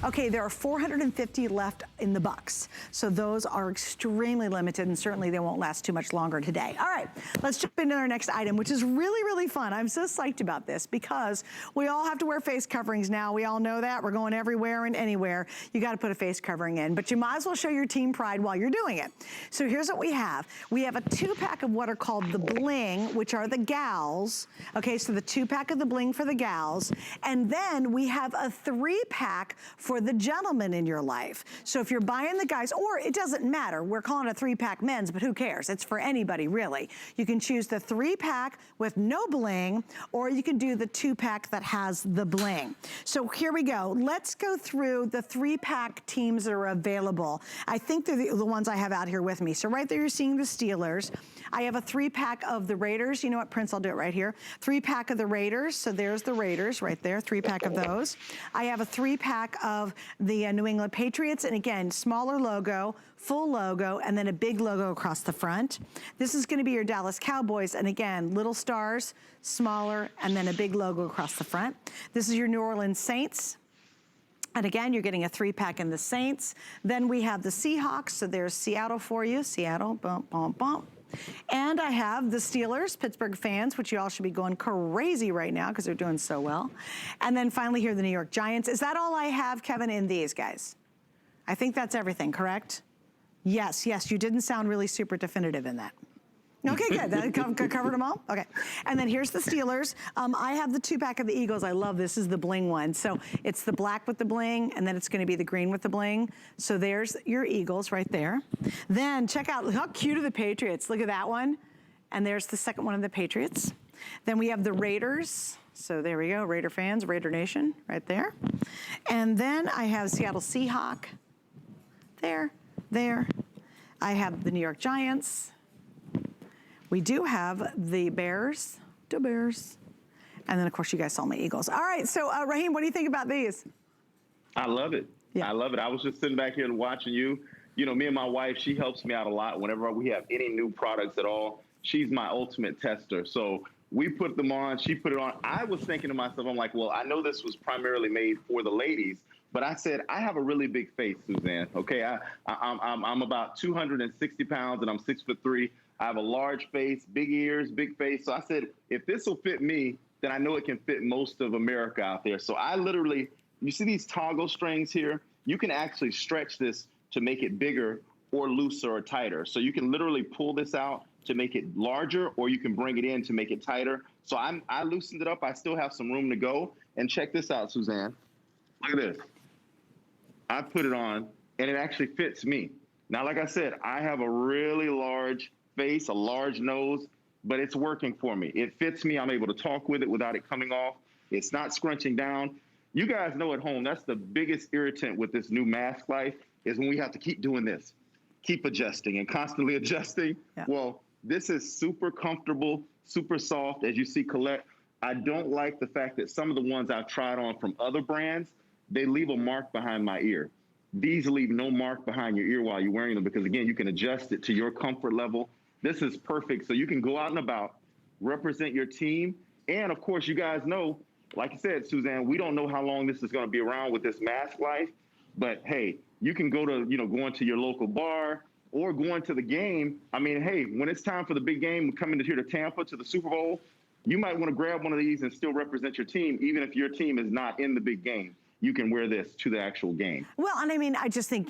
Speaker 1: Okay, there are 450 left in the Bucks. So those are extremely limited, and certainly they won't last too much longer today. All right, let's jump into our next item, which is really, really fun. I'm so psyched about this because we all have to wear face coverings now. We all know that. We're going everywhere and anywhere. You got to put a face covering in, but you might as well show your team pride while you're doing it. So here's what we have. We have a 2-pack of what are called the Bling, which are the gals. Okay, so the 2-pack of the Bling for the gals. And then we have a 3-pack for the gentlemen in your life. So if you're buying the guys, or it doesn't matter, we're calling it a 3-pack men's, but who cares? It's for anybody, really. You can choose the 3-pack with no bling, or you can do the 2-pack that has the bling. So here we go. Let's go through the 3-pack teams that are available. I think they're the ones I have out here with me. So right there, you're seeing the Steelers. I have a 3-pack of the Raiders. You know what, Prince, I'll do it right here. 3-pack of the Raiders. So there's the Raiders right there, 3-pack of those. I have a 3-pack of the New England Patriots. And again, smaller logo, full logo, and then a big logo across the front. This is gonna be your Dallas Cowboys. And again, little stars, smaller, and then a big logo across the front. This is your New Orleans Saints. And again, you're getting a 3-pack in the Saints. Then we have the Seahawks. So there's Seattle for you. Seattle, bump, bump, bump. And I have the Steelers, Pittsburgh fans, which you all should be going crazy right now because they're doing so well. And then finally here, the New York Giants. Is that all I have, Kevin, in these guys? I think that's everything, correct? Yes, yes, you didn't sound really super definitive in that. Okay, good. That covered them all? Okay. And then here's the Steelers. I have the 2-pack of the Eagles. I love this. This is the bling one. So it's the black with the bling, and then it's going to be the green with the bling. So there's your Eagles right there. Then check out how cute are the Patriots. Look at that one. And there's the second one of the Patriots. Then we have the Raiders. So there we go. Raider fans, Raider Nation right there. And then I have Seattle Seahawk. There. I have the New York Giants. We do have the Bears, and then of course you guys saw my Eagles. All right, so Raheem, what do you think about these?
Speaker 5: I love it. Yeah. I love it. I was just sitting back here and watching you. You know, me and my wife, she helps me out a lot whenever we have any new products at all. She's my ultimate tester. So we put them on, she put it on. I was thinking to myself, I'm like, well, I know this was primarily made for the ladies, but I said, I have a really big face, Suzanne. Okay, I'm about 260 pounds and I'm 6'3". I have a large face, big ears, big face. So I said, if this will fit me, then I know it can fit most of America out there. So I literally, you see these toggle strings here? You can actually stretch this to make it bigger or looser or tighter. So you can literally pull this out to make it larger, or you can bring it in to make it tighter. So I loosened it up. I still have some room to go. And check this out, Suzanne. Look at this. I put it on, and it actually fits me. Now, like I said, I have a really large face, a large nose, but it's working for me. It fits me. I'm able to talk with it without it coming off. It's not scrunching down. You guys know at home, that's the biggest irritant with this new mask life, is when we have to keep doing this, keep adjusting and constantly adjusting. Yeah. Well, this is super comfortable, super soft. As you see, Colette, I don't like the fact that some of the ones I've tried on from other brands, they leave a mark behind my ear. These leave no mark behind your ear while you're wearing them because, again, you can adjust it to your comfort level. This is perfect. So you can go out and about, represent your team. And, of course, you guys know, like you said, Suzanne, we don't know how long this is going to be around with this mask life. But, hey, you can go to, going to your local bar or going to the game. I mean, hey, when it's time for the big game, coming here to Tampa to the Super Bowl, you might want to grab one of these and still represent your team, even if your team is not in the big game. You can wear this to the actual game. Well,
Speaker 1: and I mean, I just think,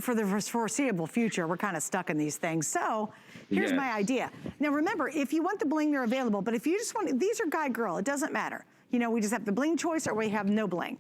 Speaker 1: for the foreseeable future, we're kind of stuck in these things. So here's my idea. Now, remember, if you want the bling, they're available. But if you just want, these are guy, girl, it doesn't matter. We just have the bling choice or we have no bling.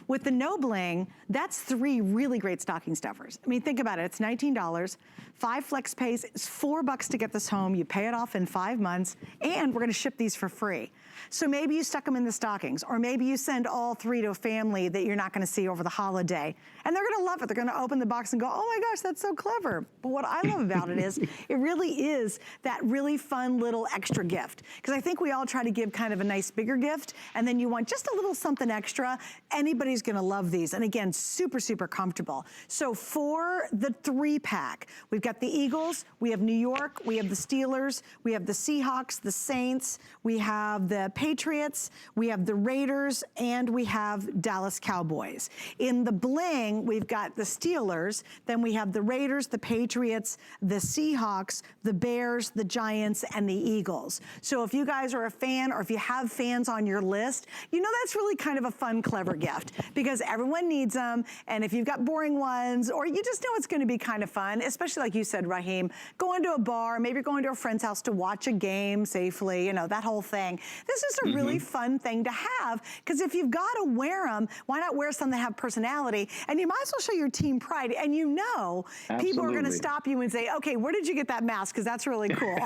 Speaker 1: With the no bling, that's 3 really great stocking stuffers. I mean, think about it. It's $19, 5 flex pays. It's $4 to get this home. You pay it off in 5 months, and we're going to ship these for free. So maybe you stuck them in the stockings, or maybe you send all 3 to a family that you're not going to see over the holiday, and they're going to love it. They're going to open the box and go, oh my gosh, that's so clever. But what I love about it is it really is that really fun little extra gift. Because I think we all try to give kind of a nice bigger gift, and then you want just a little something extra. Anybody's going to love these. And again, super, super comfortable. So for the 3-pack, we've got the Eagles, we have New York, we have the Steelers, we have the Seahawks, the Saints, we have the Patriots, we have the Raiders, and we have Dallas Cowboys. In the bling, we've got the Steelers, then we have the Raiders, the Patriots, the Seahawks, the Bears, the Giants, and the Eagles. So if you guys are a fan, or if you have fans on your list, wrist, you know that's really kind of a fun, clever gift because everyone needs them. And if you've got boring ones, or you just know it's going to be kind of fun, especially like you said, Raheem, going to a bar, maybe you're going to a friend's house to watch a game safely, you know, that whole thing. This is a really fun thing to have because if you've got to wear them, why not wear some that have personality? And you might as well show your team pride. And you know, people are going to stop you and say, okay, where did you get that mask? Because that's really cool.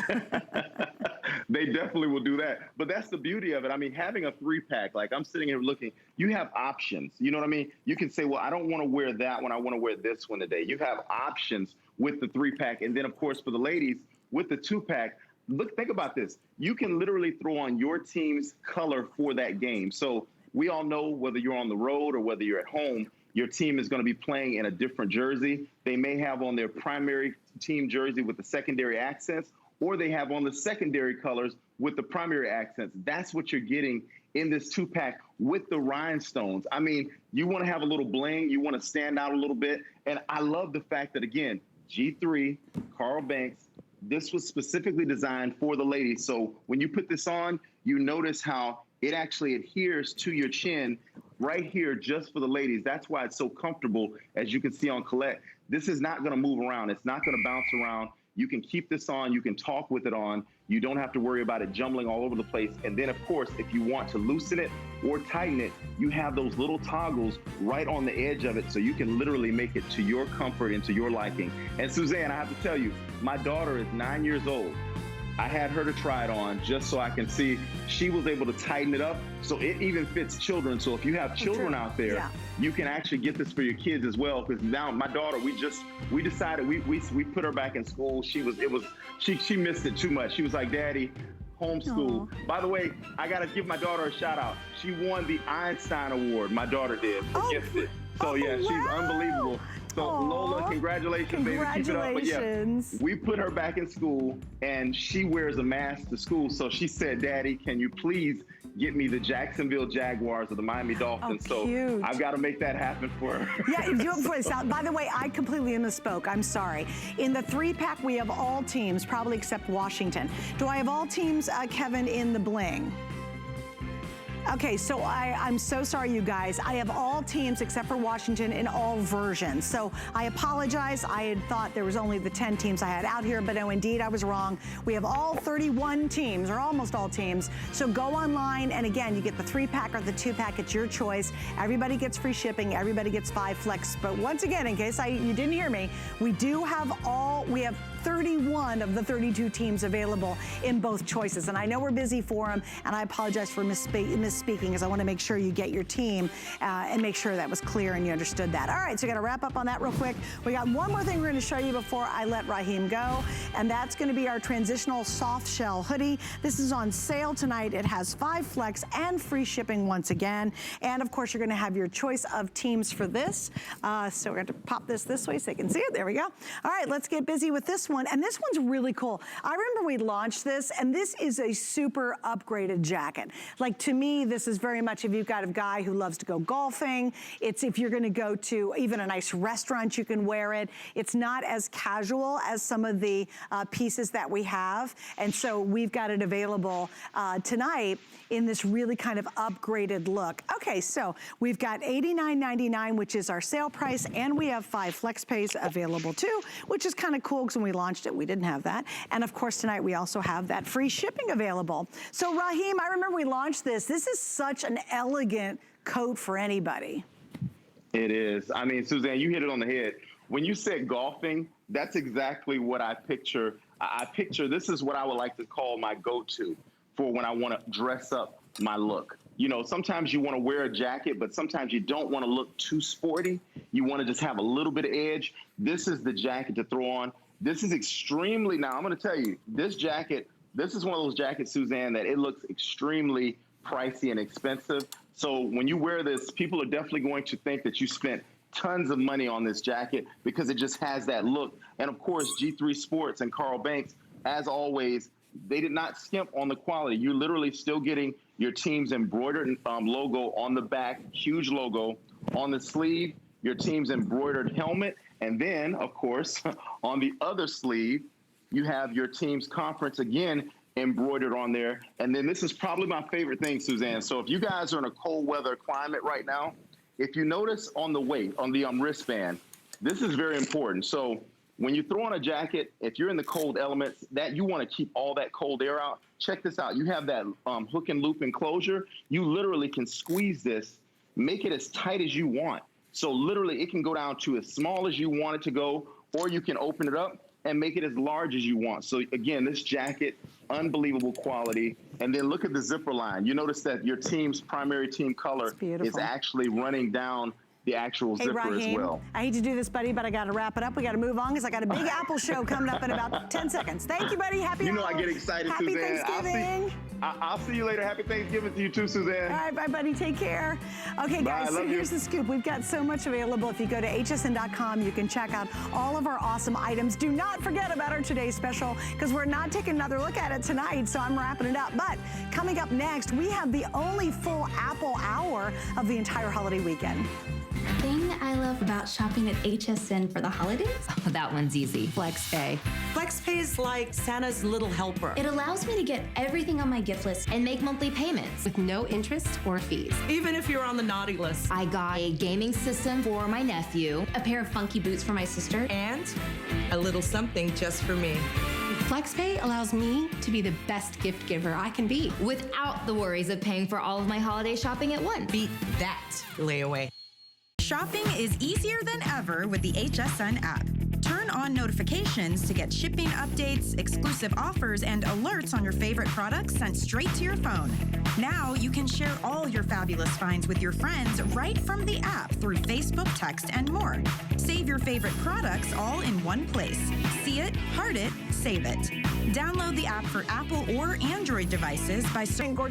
Speaker 5: They definitely will do that. But that's the beauty of it. I mean, having a 3-pack, like I'm sitting here looking, you have options. You know what I mean? You can say, well, I don't want to wear that one. I want to wear this one today. You have options with the 3-pack. And then, of course, for the ladies, with the 2-pack, think about this. You can literally throw on your team's color for that game. So we all know whether you're on the road or whether you're at home, your team is going to be playing in a different jersey. They may have on their primary team jersey with the secondary accents, or they have on the secondary colors with the primary accents. That's what you're getting in this 2-pack with the rhinestones. I mean, you want to have a little bling. You want to stand out a little bit. And I love the fact that, again, G3, Carl Banks, this was specifically designed for the ladies. So when you put this on, you notice how it actually adheres to your chin right here just for the ladies. That's why it's so comfortable, as you can see on Colette. This is not going to move around. It's not going to bounce around. You can keep this on. You can talk with it on. You don't have to worry about it jumbling all over the place. And then, of course, if you want to loosen it or tighten it, you have those little toggles right on the edge of it, so you can literally make it to your comfort and to your liking. And Suzanne, I have to tell you, my daughter is 9 years old. I had her to try it on just so I can see. She was able to tighten it up, so it even fits children. So if you have children out there, you can actually get this for your kids as well. Because now my daughter, we decided we put her back in school. She missed it too much. She was like, Daddy, homeschool. By the way, I got to give my daughter a shout out. She won the Einstein Award. My daughter did for gifted. So yeah, she's unbelievable. So Lola, congratulations, baby. Keep it up. But yeah, we put her back in school, and she wears a mask to school. So she said, Daddy, can you please get me the Jacksonville Jaguars or the Miami Dolphins? So I've got to make that happen for her.
Speaker 1: Yeah, do it before this out. By the way, I completely misspoke. I'm sorry. In the 3-pack, we have all teams, probably except Washington. Do I have all teams, Kevin, in the bling? Okay, so I'm so sorry, you guys. I have all teams except for Washington in all versions. So I apologize. I had thought there was only the 10 teams I had out here, but no, indeed, I was wrong. We have all 31 teams, or almost all teams. So go online, and again, you get the 3-pack or the 2-pack. It's your choice. Everybody gets free shipping. Everybody gets 5 flex. But once again, in case you didn't hear me, we have 31 of the 32 teams available in both choices. And I know we're busy for them, and I apologize for misspeaking, because I want to make sure you get your team and make sure that was clear and you understood that. All right, so we got to wrap up on that real quick. We got one more thing we're going to show you before I let Raheem go, and that's going to be our transitional soft shell hoodie. This is on sale tonight. It has 5 flex and free shipping once again. And of course, you're going to have your choice of teams for this. So we're going to pop this way so you can see it. There we go. All right, let's get busy with this one. And this one's really cool. I remember we launched this, and this is a super upgraded jacket. Like, to me, this is very much if you've got a guy who loves to go golfing. It's if you're going to go to even a nice restaurant, you can wear it. It's not as casual as some of the pieces that we have. And so we've got it available tonight in this really kind of upgraded look. Okay, so we've got $89.99, which is our sale price, and we have 5 flex pays available too, which is kind of cool because when we launched it, we didn't have that. And of course, tonight we also have that free shipping available. So Raheem, I remember we launched this. This is such an elegant coat for anybody.
Speaker 5: It is. I mean, Suzanne, you hit it on the head. When you said golfing, that's exactly what I picture. I picture this is what I would like to call my go-to for when I want to dress up my look. You know, sometimes you want to wear a jacket, but sometimes you don't want to look too sporty. You want to just have a little bit of edge. This is the jacket to throw on. This is extremely, now I'm going to tell you, this jacket, this is one of those jackets, Suzanne, that it looks extremely pricey and expensive. So when you wear this, people are definitely going to think that you spent tons of money on this jacket because it just has that look. And of course, G3 Sports and Carl Banks, as always, they did not skimp on the quality. You're literally still getting your team's embroidered logo on the back, huge logo on the sleeve, your team's embroidered helmet. And then, of course, on the other sleeve, you have your team's conference again embroidered on there. And then this is probably my favorite thing, Suzanne. So if you guys are in a cold weather climate right now, if you notice on the weight, on the wristband, this is very important. So when you throw on a jacket, if you're in the cold elements, that you want to keep all that cold air out. Check this out. You have that hook and loop enclosure. You literally can squeeze this, make it as tight as you want. So literally it can go down to as small as you want it to go, or you can open it up and make it as large as you want. So again, this jacket, unbelievable quality. And then look at the zipper line. You notice that your team's primary team color is actually running down the actual zipper
Speaker 1: Raheem,
Speaker 5: as well.
Speaker 1: I hate to do this, buddy, but I got to wrap it up. We got to move on because I got a big Apple show coming up in about 10 seconds. Thank you, buddy. Happy
Speaker 5: You know I get excited,
Speaker 1: Happy
Speaker 5: Suzanne.
Speaker 1: Thanksgiving.
Speaker 5: I'll see you later. Happy Thanksgiving to you too, Suzanne.
Speaker 1: All right, bye, buddy. Take care. Okay,
Speaker 5: Bye,
Speaker 1: guys, so here's the scoop. We've got so much available. If you go to hsn.com, you can check out all of our awesome items. Do not forget about our today's special because we're not taking another look at it tonight, so I'm wrapping it up. But coming up next, we have the only full Apple hour of the entire holiday weekend.
Speaker 6: Thing I love about shopping at HSN for the holidays?
Speaker 3: Oh, that one's easy. FlexPay.
Speaker 7: FlexPay is like Santa's little helper.
Speaker 6: It allows me to get everything on my gift list and make monthly payments
Speaker 4: With no interest or fees.
Speaker 7: Even if you're on the naughty list.
Speaker 3: I got a gaming system for my nephew,
Speaker 6: a pair of funky boots for my sister,
Speaker 7: And a little something just for me.
Speaker 4: FlexPay allows me to be the best gift giver I can be.
Speaker 6: without the worries of paying for all of my holiday shopping at once.
Speaker 7: Beat that layaway.
Speaker 8: Shopping is easier than ever with the HSN app. Turn on notifications to get shipping updates, exclusive offers, and alerts on your favorite products sent straight to your phone. Now you can share all your fabulous finds with your friends right from the app through Facebook, text, and more. Save your favorite products all in one place. See it, heart it, save it. Download the app for Apple or Android devices by searching